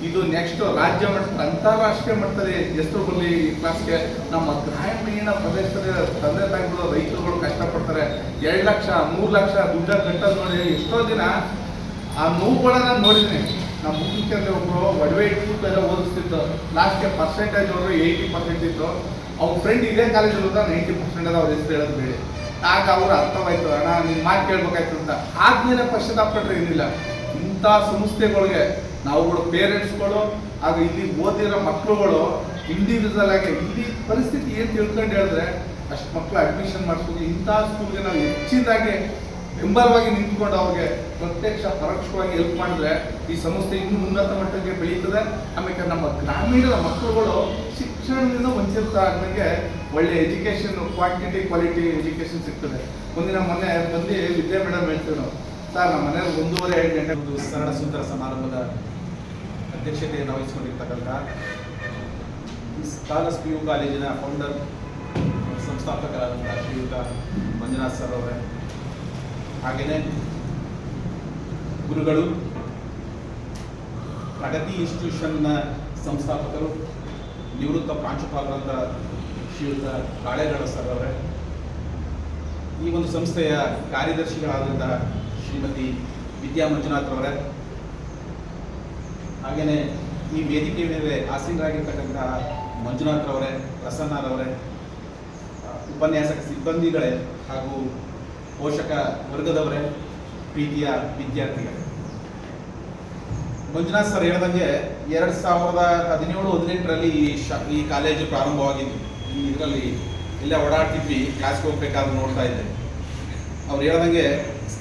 ಇದು ನೆಕ್ಸ್ಟ್ ರಾಜ್ಯ ಮಟ್ಟ, ಅಂತಾರಾಷ್ಟ್ರೀಯ ಮಟ್ಟದಲ್ಲಿ ಹೆಸರು ಬರಲಿ ಈ ಕ್ಲಾಸ್ಗೆ. ನಮ್ಮ ಗ್ರಾಮೀಣ ಪ್ರದೇಶದಲ್ಲಿ ತಂದೆ ತಾಯಿಗಳು, ರೈತರುಗಳು ಕಷ್ಟಪಡ್ತಾರೆ. 2 ಲಕ್ಷ 3 ಲಕ್ಷ ದುಡ್ಡು ಕಟ್ಟೋದು ನೋಡಿ ಎಷ್ಟೋ ದಿನ ಆ ನೋವುಗಳನ್ನ ನೋಡಿದ್ದೀನಿ. ನಮ್ಮ ಮುಖ್ಯಮಂತ್ರಿ ಒಬ್ಬರು ಒಡವೆ ಇಟ್ಬಿಟ್ಟು ಎಲ್ಲ ಓದಿಸ್ತಿತ್ತು, ಲಾಸ್ಟ್ಗೆ ಪರ್ಸೆಂಟೇಜ್ ಅವರು 80% ಇತ್ತು. ಅವ್ರ ಫ್ರೆಂಡ್ ಇದೇ ಕಾಲೇಜಲ್ಲಿ ಹೋದಾಗ 90% ಅವ್ರ ಹೆಸರು ಹೇಳೋದು ಬೇಡಿ. ಆಗ ಅವ್ರು ಅರ್ಥವಾಯ್ತು, ಅಣ್ಣ ನಿಮ್ಮ ಮಾತು ಕೇಳ್ಬೇಕಾಯ್ತು ಅಂತ. ಆದ್ಮೇಲೆ ಪಶ್ಚಾತ್ತಾಪಟ್ರೆ ಏನಿಲ್ಲ. ಇಂಥ ಸಂಸ್ಥೆಗಳಿಗೆ ನಾವುಗಳು ಪೇರೆಂಟ್ಸ್ಗಳು ಹಾಗೂ ಇಲ್ಲಿ ಓದಿರೋ ಮಕ್ಕಳುಗಳು ಇಂಡಿವಿಜುವಲ್ ಆಗಿ ಇಲ್ಲಿ ಪರಿಸ್ಥಿತಿ ಏನು ತಿಳ್ಕೊಂಡು ಹೇಳಿದ್ರೆ ಅಷ್ಟು ಮಕ್ಕಳು ಅಡ್ಮಿಷನ್ ಮಾಡಿಸ್ಬೇಕು. ಇಂಥ ಸ್ಕೂಲ್ಗೆ ನಾವು ಹೆಚ್ಚಿನದಾಗಿ ಬೆಂಬಲವಾಗಿ ನಿಂತ್ಕೊಂಡು ಅವ್ರಿಗೆ ಪ್ರತ್ಯಕ್ಷ ಪರೋಕ್ಷವಾಗಿ ಹೆಲ್ಪ್ ಮಾಡಿದ್ರೆ ಈ ಸಂಸ್ಥೆ ಇನ್ನೂ ಉನ್ನತ ಮಟ್ಟಕ್ಕೆ ಬೆಳೀತದೆ. ಆಮೇಲೆ ನಮ್ಮ ಗ್ರಾಮೀಣದ ಮಕ್ಕಳುಗಳು ಶಿಕ್ಷಣದಿಂದ ವಂಚಿತರಾಗದಂಗೆ ಒಳ್ಳೆ ಎಜುಕೇಷನ್, ಕ್ವಾಂಟಿಟಿ ಕ್ವಾಲಿಟಿ ಎಜುಕೇಷನ್ ಸಿಗ್ತದೆ. ಮೊನ್ನೆ ಬಂದು ವಿದ್ಯಾ ಮೇಡಮ್ ಹೇಳ್ತೀವಿ ನಾವು, ಸರ್ ನಮ್ಮ ಮನೇಲಿ 1:30-2 ಗಂಟೆ ಒಂದು ಸರಳ ಸುಂದರ ಸಮಾರಂಭದ ಅಧ್ಯಕ್ಷತೆಯನ್ನು ವಹಿಸಿಕೊಂಡಿರ್ತಕ್ಕಂಥ ಕಾಲಸ್ PU ಕಾಲೇಜಿನ ಫೌಂಡರ್ ಸಂಸ್ಥಾಪಕರಾದಂಥ ಶ್ರೀಯುತ ಮಂಜುನಾಥ್ ಸರ್ ಅವರೇ, ಹಾಗೆಯೇ ಗುರುಗಳು, ಪ್ರಗತಿ ಇನ್ಸ್ಟಿಟ್ಯೂಷನ್ನ ಸಂಸ್ಥಾಪಕರು, ನಿವೃತ್ತ ಪ್ರಾಂಶುಪಾಲರಾದ ಶ್ರೀಯುತ ಕಾಳೇಗೌಡ ಸರ್ ಅವರೇ, ಈ ಒಂದು ಸಂಸ್ಥೆಯ ಕಾರ್ಯದರ್ಶಿಗಳಾದಂಥ ಶ್ರೀಮತಿ ವಿದ್ಯಾ ಮಂಜುನಾಥ್ ಅವರೇ, ಹಾಗೆಯೇ ಈ ವೇದಿಕೆ ಮೇಲೆ ಆಸೀನರಾಗಿರ್ತಕ್ಕಂಥ ಮಂಜುನಾಥ್ ಅವರೇ, ಪ್ರಸನ್ನರವರೇ, ಉಪನ್ಯಾಸಕ ಸಿಬ್ಬಂದಿಗಳೇ ಹಾಗೂ ಪೋಷಕ ವರ್ಗದವರೇ, ಪ್ರೀತಿಯ ವಿದ್ಯಾರ್ಥಿಗಳೇ. ಮಂಜುನಾಥ್ ಸರ್ ಹೇಳ್ದಂಗೆ 2017-18ರಲ್ಲಿ ಈ ಕಾಲೇಜು ಪ್ರಾರಂಭವಾಗಿದ್ದು, ಇದರಲ್ಲಿ ಎಲ್ಲ ಓಡಾಡ್ತಿದ್ವಿ, ಕ್ಲಾಸ್ಗೆ ಹೋಗ್ಬೇಕಾದ್ರೆ ನೋಡ್ತಾ ಇದ್ದೆ. ಅವ್ರು ಹೇಳ್ದಂಗೆ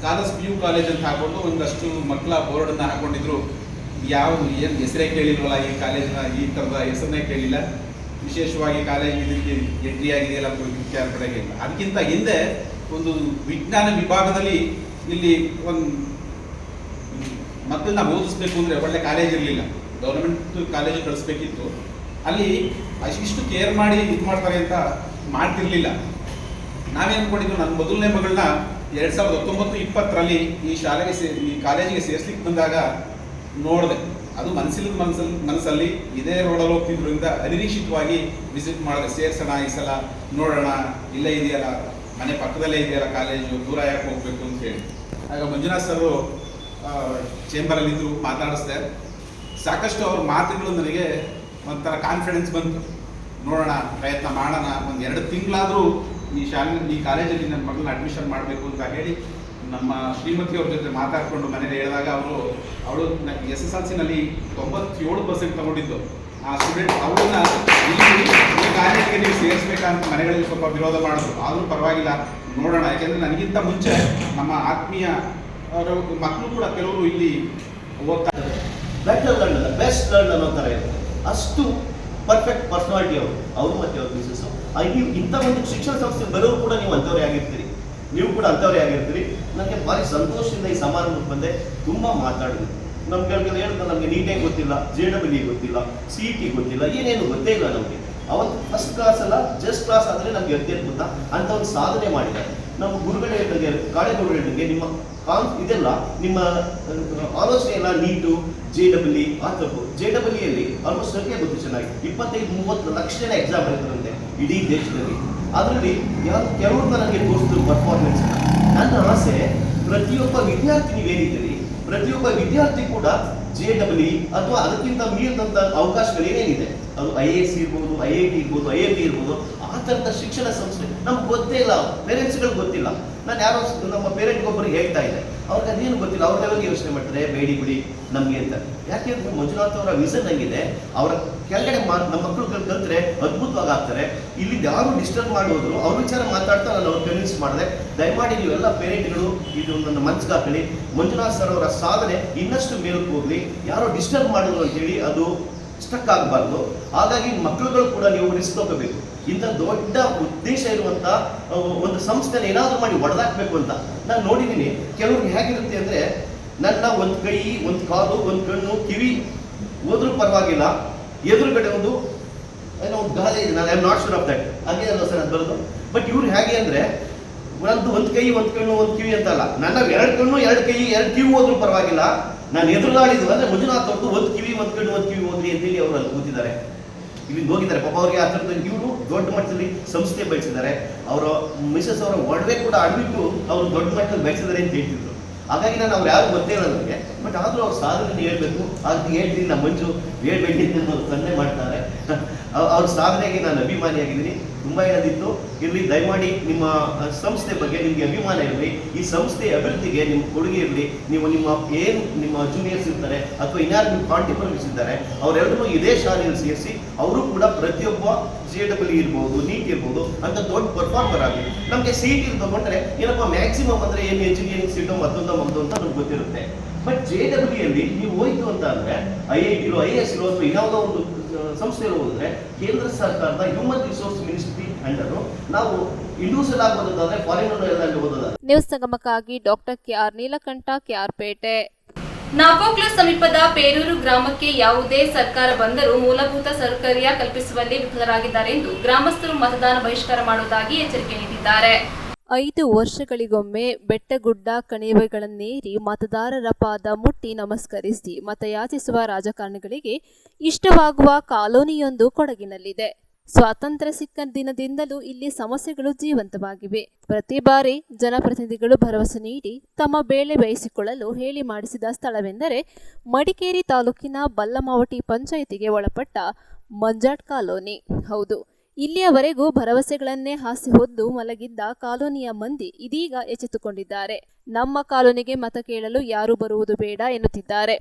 ಕಾಲಸ್ PU ಕಾಲೇಜ್ ಅಂತ ಹಾಕೊಂಡು ಒಂದಷ್ಟು ಮಕ್ಕಳ ಬೋರ್ಡನ್ನು ಹಾಕೊಂಡಿದ್ರು. ಏನು ಹೆಸರೇ ಕೇಳಿಲ್ವಲ್ಲ ಈ ಕಾಲೇಜಿನ, ಈ ಥರದ ಹೆಸರನ್ನೇ ಕೇಳಿಲ್ಲ. ವಿಶೇಷವಾಗಿ ಕಾಲೇಜ್ ಇದಕ್ಕೆ ಎಂಟ್ರಿ ಆಗಿದೆಯಲ್ಲ ವಿಚಾರ ಕಡೆಗೆ ಇಲ್ಲ. ಅದಕ್ಕಿಂತ ಹಿಂದೆ ಒಂದು ವಿಜ್ಞಾನ ವಿಭಾಗದಲ್ಲಿ ಇಲ್ಲಿ ಒಂದು ಮಕ್ಕಳನ್ನ ಓದಿಸ್ಬೇಕು ಅಂದರೆ ಒಳ್ಳೆ ಕಾಲೇಜ್ ಇರಲಿಲ್ಲ, ಗೌರ್ಮೆಂಟ್ ಕಾಲೇಜು ಕಳಿಸ್ಬೇಕಿತ್ತು. ಅಲ್ಲಿ ಇಷ್ಟು ಕೇರ್ ಮಾಡಿ ಇದು ಮಾಡ್ತಾರೆ ಅಂತ ಮಾಡ್ತಿರ್ಲಿಲ್ಲ. ನಾವೇನು ಅಂದ್ಕೊಂಡಿದ್ದು, ನನ್ನ ಮೊದಲನೇ ಮಗಳನ್ನ 2019-20ರಲ್ಲಿ ಈ ಕಾಲೇಜಿಗೆ ಸೇರಿಸ್ಲಿಕ್ಕೆ ಬಂದಾಗ ನೋಡಿದೆ. ಅದು ಮನಸ್ಸಲ್ಲಿ ಇದೇ ರೋಡಲ್ಲಿ ಹೋಗ್ತಿದ್ರಿಂದ ಅನಿರೀಕ್ಷಿತವಾಗಿ ವಿಸಿಟ್ ಮಾಡಿದೆ. ಸೇರ್ಸೋಣ ಈ ಸಲ, ನೋಡೋಣ, ಇಲ್ಲೇ ಇದೆಯಲ್ಲ, ಮನೆ ಪಕ್ಕದಲ್ಲೇ ಇದೆಯಲ್ಲ ಕಾಲೇಜು, ದೂರ ಯಾಕೆ ಹೋಗ್ಬೇಕು ಅಂತ ಹೇಳಿ. ಆಗ ಮಂಜುನಾಥ್ ಸರು ಚೇಂಬರಲ್ಲಿದ್ದರು, ಮಾತಾಡಿಸ್ದೆ. ಸಾಕಷ್ಟು ಅವ್ರ ಮಾತುಗಳು ನನಗೆ ಒಂಥರ ಕಾನ್ಫಿಡೆನ್ಸ್ ಬಂತು. ನೋಡೋಣ, ಪ್ರಯತ್ನ ಮಾಡೋಣ, ಒಂದು 2 ತಿಂಗಳಾದರೂ ಈ ಕಾಲೇಜಲ್ಲಿ ನನ್ನ ಮಗಳನ್ನ ಅಡ್ಮಿಷನ್ ಮಾಡಬೇಕು ಅಂತ ಹೇಳಿ ನಮ್ಮ ಶ್ರೀಮತಿ ಅವ್ರ ಜೊತೆ ಮಾತಾಡಿಕೊಂಡು ಮನೇಲಿ ಹೇಳಿದಾಗ ಅವಳು SSLCನಲ್ಲಿ 97% ತಗೊಂಡಿದ್ದು. ಆ ಸ್ಟೂಡೆಂಟ್ ಅವಳನ್ನ ಈ ಕಾಲೇಜಿಗೆ ನೀವು ಸೇರಿಸ್ಬೇಕಂತ ಮನೆಗಳಲ್ಲಿ ಸ್ವಲ್ಪ ವಿರೋಧ ಮಾಡಿದ್ರು. ಆದರೂ ಪರವಾಗಿಲ್ಲ, ನೋಡೋಣ. ಯಾಕೆಂದರೆ ನನಗಿಂತ ಮುಂಚೆ ನಮ್ಮ ಆತ್ಮೀಯ ಮಕ್ಕಳು ಕೂಡ ಕೆಲವರು ಇಲ್ಲಿ ಓದ್ತಾ ಇದ್ದಾರೆ. ಬೆಟರ್ ಲರ್ನ್, ಬೆಸ್ಟ್ ಲರ್ನ್ ಅನ್ನೋ ಥರ ಇದೆ. ಅಷ್ಟು ಪರ್ಫೆಕ್ಟ್ ಪರ್ಸನಾಲಿಟಿ ಅವರು ಮತ್ತು ಅವ್ರ ಮಿಸಸ್. ನೀವು ಇಂಥ ಒಂದು ಶಿಕ್ಷಣ ಸಂಸ್ಥೆ ಬರೋರು ಕೂಡ ನೀವು ಅಂಥವ್ರೇ ಆಗಿರ್ತೀರಿ, ನೀವು ಕೂಡ ಅಂಥವ್ರೇ ಆಗಿರ್ತೀರಿ. ನನಗೆ ಭಾರಿ ಸಂತೋಷದಿಂದ ಈ ಸಮಾರಂಭಕ್ಕೆ ಬಂದೆ. ತುಂಬ ಮಾತಾಡಿದ್ವಿ. ನಮ್ಗೆ ಹೇಳ್ತಾರೆ, ನಮಗೆ ನೀಟಾಗಿ ಗೊತ್ತಿಲ್ಲ, JEE ಗೊತ್ತಿಲ್ಲ, CET ಗೊತ್ತಿಲ್ಲ, ಏನೇನು ಗೊತ್ತೇ ಇಲ್ಲ ನಮಗೆ. ಅವತ್ತು ಫಸ್ಟ್ ಕ್ಲಾಸ್ ಅಲ್ಲ, ಜಸ್ಟ್ ಕ್ಲಾಸ್ ಆದರೆ ನಮ್ಗೆ ಅತ್ಯದ್ಭುತ ಅಂತ ಒಂದು ಸಾಧನೆ ಮಾಡಿದ್ದಾರೆ. ನಮ್ಮ ಗುರುಗಳು ಹೇಳಿದಂಗೆ, ಕಾಳೇಗೌಡರು ಹೇಳಿದಂಗೆ, ನಿಮ್ಮ ಇದೆಲ್ಲ ನಿಮ್ಮ ಆಲೋಚನೆ ಎಲ್ಲ ನೀಟು, JEE ಆ ತಪ್ಪು. JEEಯಲ್ಲಿ ಆಲ್ಮೋಸ್ಟ್ ಸಂಖ್ಯೆ ಗೊತ್ತು ಚೆನ್ನಾಗಿ, 25-30 ಲಕ್ಷ ಜನ ಎಕ್ಸಾಮ್ ಬರೀತಾರಂತೆ ಇಡೀ ದೇಶದಲ್ಲಿ. ಅದರಲ್ಲಿ ಕೆಲವರು ನನಗೆ ತೋರಿಸಿದ್ರು ಪರ್ಫಾರ್ಮೆನ್ಸ್. ನನ್ನ ಆಸೆ, ಪ್ರತಿಯೊಬ್ಬ ವಿದ್ಯಾರ್ಥಿ ನೀವೇನಿದ್ದೀರಿ, ಪ್ರತಿಯೊಬ್ಬ ವಿದ್ಯಾರ್ಥಿ ಕೂಡ JEE ಅಥವಾ ಅದಕ್ಕಿಂತ ಮೀರಿದಂಥ ಅವಕಾಶಗಳು ಏನೇನಿದೆ, ಅದು IAS ಇರ್ಬೋದು, IIT ಇರ್ಬೋದು, IIM ಇರ್ಬೋದು, ಆ ಥರದ ಶಿಕ್ಷಣ ಸಂಸ್ಥೆ ನಮ್ಗೆ ಗೊತ್ತೇ ಇಲ್ಲ. ಪೇರೆಂಟ್ಸ್ಗಳಿಗೆ ಗೊತ್ತಿಲ್ಲ. ನಾನು ಯಾರೋ ನಮ್ಮ ಪೇರೆಂಟ್ಗೊಬ್ಬರಿಗೆ ಹೇಳ್ತಾ ಇದ್ದೆ, ಅವ್ರಿಗೆ ಅದೇನು ಗೊತ್ತಿಲ್ಲ. ಅವ್ರ ಲೆವೆಲ್ಗೆ ಯೋಚನೆ ಮಾಡ್ತಾರೆ, ಬೇಡಿ ಬಿಡಿ ನಮಗೆ ಅಂತ. ಯಾಕೆಂದ್ರೆ ಮಂಜುನಾಥ್ ಅವರ ವಿಷನ್ ಹಂಗಿದೆ. ಅವರ ಕೆಳಗಡೆ ನಮ್ಮ ಮಕ್ಕಳು ಕಲ್ತ್ರೆ ಅದ್ಭುತವಾಗಿ ಆಗ್ತಾರೆ. ಇಲ್ಲಿ ಯಾರು ಡಿಸ್ಟರ್ಬ್ ಮಾಡೋದ್ರು ಅವ್ರ ವಿಚಾರ ಮಾತಾಡ್ತಾ ನಾನು ಅವ್ರು ಕನ್ವಿನ್ಸ್ ಮಾಡಿದೆ. ದಯಮಾಡಿ ನೀವೆಲ್ಲ ಪೇರೆಂಟ್ಗಳು ಇದು ನನ್ನ ಮನಸ್ಸಿಗೆ ಹಾಕೊಳ್ಳಿ. ಮಂಜುನಾಥ್ ಸರ್ ಅವರ ಸಾಧನೆ ಇನ್ನಷ್ಟು ಮೇಲಕ್ಕೆ ಹೋಗಲಿ. ಯಾರೋ ಡಿಸ್ಟರ್ಬ್ ಮಾಡಿದ್ರು ಅಂತೇಳಿ ಅದು ಸ್ಟಕ್ ಆಗಬಾರ್ದು. ಹಾಗಾಗಿ ಮಕ್ಕಳುಗಳು ಕೂಡ ನೀವು ರಿಸ್ಕ್ ತಗೋಬೇಕು. ಇಂಥ ದೊಡ್ಡ ಉದ್ದೇಶ ಇರುವಂಥ ಒಂದು ಸಂಸ್ಥೆನ ಏನಾದರೂ ಮಾಡಿ ಒಡೆದಾಕಬೇಕು ಅಂತ ನಾನು ನೋಡಿದ್ದೀನಿ. ಕೆಲವ್ರಿಗೆ ಹೇಗಿರುತ್ತೆ ಅಂದರೆ, ನನ್ನ ಒಂದು ಕೈ, ಒಂದು ಕಾಲು, ಒಂದು ಕಣ್ಣು, ಕಿವಿ ಹೋದ್ರೂ ಪರವಾಗಿಲ್ಲ, ಎದುರುಗಡೆ ಒಂದು ಏನೋ ಒಂದು ಗಾಳಿ ಇದೆ. ನಾನು I am not sure of that, ಹಾಗೆ ಅಲ್ಲ ಸರ್ ಅದು ಬರೋದು. ಬಟ್ ಇವ್ರು ಹೇಗೆ ಅಂದರೆ, ನಂದು ಒಂದು ಕೈ, ಒಂದು ಕಣ್ಣು, ಒಂದು ಕಿವಿ ಅಂತಲ್ಲ, ನನ್ನ 2 ಕಣ್ಣು, 2 ಕೈ, 2 ಕಿವಿ ಹೋದ್ರೂ ಪರವಾಗಿಲ್ಲ. ನಾನು ಎದುರುಗಾಡಿದ್ದು ಅಂದರೆ ಮಂಜುನಾಥ್ ಅವ್ರದ್ದು ಒಂದು ಕಿವಿ, ಒಂದು ಕಣ್ಣು, ಒಂದು ಕಿವಿ ಹೋದ್ರಿ ಅಂತೇಳಿ ಅವರು ಅಲ್ಲಿ ಕೂತಿದ್ದಾರೆ, ಇಲ್ಲಿ ಹೋಗಿದ್ದಾರೆ. ಪಾಪ ಅವ್ರಿಗೆ ಆ ಥರದ್ದು ಇವರು ದೊಡ್ಡ ಮಟ್ಟದಲ್ಲಿ ಸಂಸ್ಥೆ ಬೆಳೆಸಿದ್ದಾರೆ. ಅವರ ಮಿಸಸ್ ಅವರ ಒಡವೆ ಕೂಡ ಅಡ್ಬಿಟ್ಟು ಅವರು ದೊಡ್ಡ ಮಟ್ಟದಲ್ಲಿ ಬೆಳೆಸಿದ್ದಾರೆ ಅಂತ ಹೇಳ್ತಿದ್ರು. ಹಾಗಾಗಿ ನಾನು ಅವ್ರು ಯಾರು ಗೊತ್ತೇ ಇಲ್ಲ ನನಗೆ. ಬಟ್ ಆದರೂ ಅವ್ರ ಸಾಧನೆ ಹೇಳ್ಬೇಕು. ಅದಕ್ಕೆ ಹೇಳ್ತೀನಿ, ನಮ್ಮ ಮಂಜು ಹೇಳ್ಬೇಡಿ ಅಂತ ಸನ್ನೆ ಮಾಡ್ತಾರೆ. ಅವ್ರ ಸಾಧನೆಗೆ ನಾನು ಅಭಿಮಾನಿಯಾಗಿದ್ದೀನಿ. ತುಂಬ ಹೇಳೋದಿತ್ತು. ಇರಲಿ, ದಯಮಾಡಿ ನಿಮ್ಮ ಸಂಸ್ಥೆ ಬಗ್ಗೆ ನಿಮಗೆ ಅಭಿಮಾನ ಇರಲಿ, ಈ ಸಂಸ್ಥೆಯ ಅಭಿವೃದ್ಧಿಗೆ ನಿಮ್ಮ ಕೊಡುಗೆ ಇರಲಿ. ನೀವು ನಿಮ್ಮ ಜೂನಿಯರ್ಸ್ ಇರ್ತಾರೆ ಅಥವಾ ಇನ್ಯಾರು ನಿಮ್ಮ ಕಾಂಟಿಪರ್ಸ್ ಇದ್ದಾರೆ ಅವರೆಲ್ಲರೂ ಇದೇ ಶಾಲೆಯಲ್ಲಿ ಸೇರಿಸಿ ಅವರು ಕೂಡ ಪ್ರತಿಯೊಬ್ಬ JEE ಇರ್ಬೋದು, ನೀಟ್ ಇರ್ಬೋದು ಅಂತ ದೊಡ್ಡ ಪರ್ಫಾರ್ಮರ್ ಆಗಿ ನಮಗೆ CET ತಗೊಂಡ್ರೆ ಏನಪ್ಪ ಮ್ಯಾಕ್ಸಿಮಮ್ ಅಂದರೆ ಏನು ಇಂಜಿನಿಯರಿಂಗ್ ಸೀಟು ಮತ್ತೊಂದು ಅಂತ ನಮ್ಗೆ ಗೊತ್ತಿರುತ್ತೆ. ಬಟ್ JEE ನೀವು ಹೋಯ್ತು ಅಂತ ಅಂದರೆ IIT IAS ಅಥವಾ ಇನ್ಯಾವುದೋ ಒಂದು ಸಂಸ್ಥೆಯಲ್ಲಿ ಹೋದ್ರೆ ಕೇಂದ್ರ ಸರ್ಕಾರದ ಹ್ಯೂಮನ್ ರಿಸೋರ್ಸ್ ಮಿನಿಸ್ಟ್ರಿ ಅಂಡರ್ ನಾವು ಇಂಡಿವಿಜುವಲ್ ಆಗಿ ಓದೋದಾದ್ರೆ ಫಾರಿನ್ ಎಲ್ಲ ಓದೋದಾದ್ರೆ. ನ್ಯೂಸ್ ಸಂಗಮಕ್ಕಾಗಿ doctor KR Neelakantha, KR Pete. Napoklu ಸಮೀಪದ ಪೇರೂರು ಗ್ರಾಮಕ್ಕೆ ಯಾವುದೇ ಸರ್ಕಾರ ಬಂದರೂ ಮೂಲಭೂತ ಸೌಕರ್ಯ ಕಲ್ಪಿಸುವಲ್ಲಿ ವಿಫಲರಾಗಿದ್ದಾರೆ ಎಂದು ಗ್ರಾಮಸ್ಥರು ಮತದಾನ ಬಹಿಷ್ಕಾರ ಮಾಡುವುದಾಗಿ ಎಚ್ಚರಿಕೆ ನೀಡಿದ್ದಾರೆ. 5 ವರ್ಷಗಳಿಗೊಮ್ಮೆ ಬೆಟ್ಟಗುಡ್ಡ ಕಣಿವೆಗಳನ್ನೇರಿ ಮತದಾರರ ಪಾದ ಮುಟ್ಟಿ ನಮಸ್ಕರಿಸಿ ಮತಯಾಚಿಸುವ ರಾಜಕಾರಣಿಗಳಿಗೆ ಇಷ್ಟವಾಗುವ ಕಾಲೋನಿಯೊಂದು ಕೊಡಗಿನಲ್ಲಿದೆ. ಸ್ವಾತಂತ್ರ್ಯ ಸಿಕ್ಕ ದಿನದಿಂದಲೂ ಇಲ್ಲಿ ಸಮಸ್ಯೆಗಳು ಜೀವಂತವಾಗಿವೆ. ಪ್ರತಿ ಬಾರಿ ಜನಪ್ರತಿನಿಧಿಗಳು ಭರವಸೆ ನೀಡಿ ತಮ್ಮ ಬೇಳೆ ಬೇಯಿಸಿಕೊಳ್ಳಲು ಹೇಳಿ ಮಾಡಿಸಿದ ಸ್ಥಳವೆಂದರೆ ಮಡಿಕೇರಿ ತಾಲೂಕಿನ ಬಲ್ಲಮಾವಟಿ ಪಂಚಾಯಿತಿಗೆ ಒಳಪಟ್ಟ ಮಂಜಾಟ್ ಕಾಲೋನಿ. ಹೌದು, ಇಲ್ಲಿಯವರೆಗೂ ಭರವಸೆಗಳನ್ನೇ ಹಾಸಿ ಹೊದ್ದು ಮಲಗಿದ್ದ ಕಾಲೋನಿಯ ಮಂದಿ ಇದೀಗ ಎಚ್ಚೆತ್ತುಕೊಂಡಿದ್ದಾರೆ. ನಮ್ಮ ಕಾಲೋನಿಗೆ ಮತ ಕೇಳಲು ಯಾರೂ ಬರುವುದು ಬೇಡ ಎನ್ನುತ್ತಿದ್ದಾರೆ.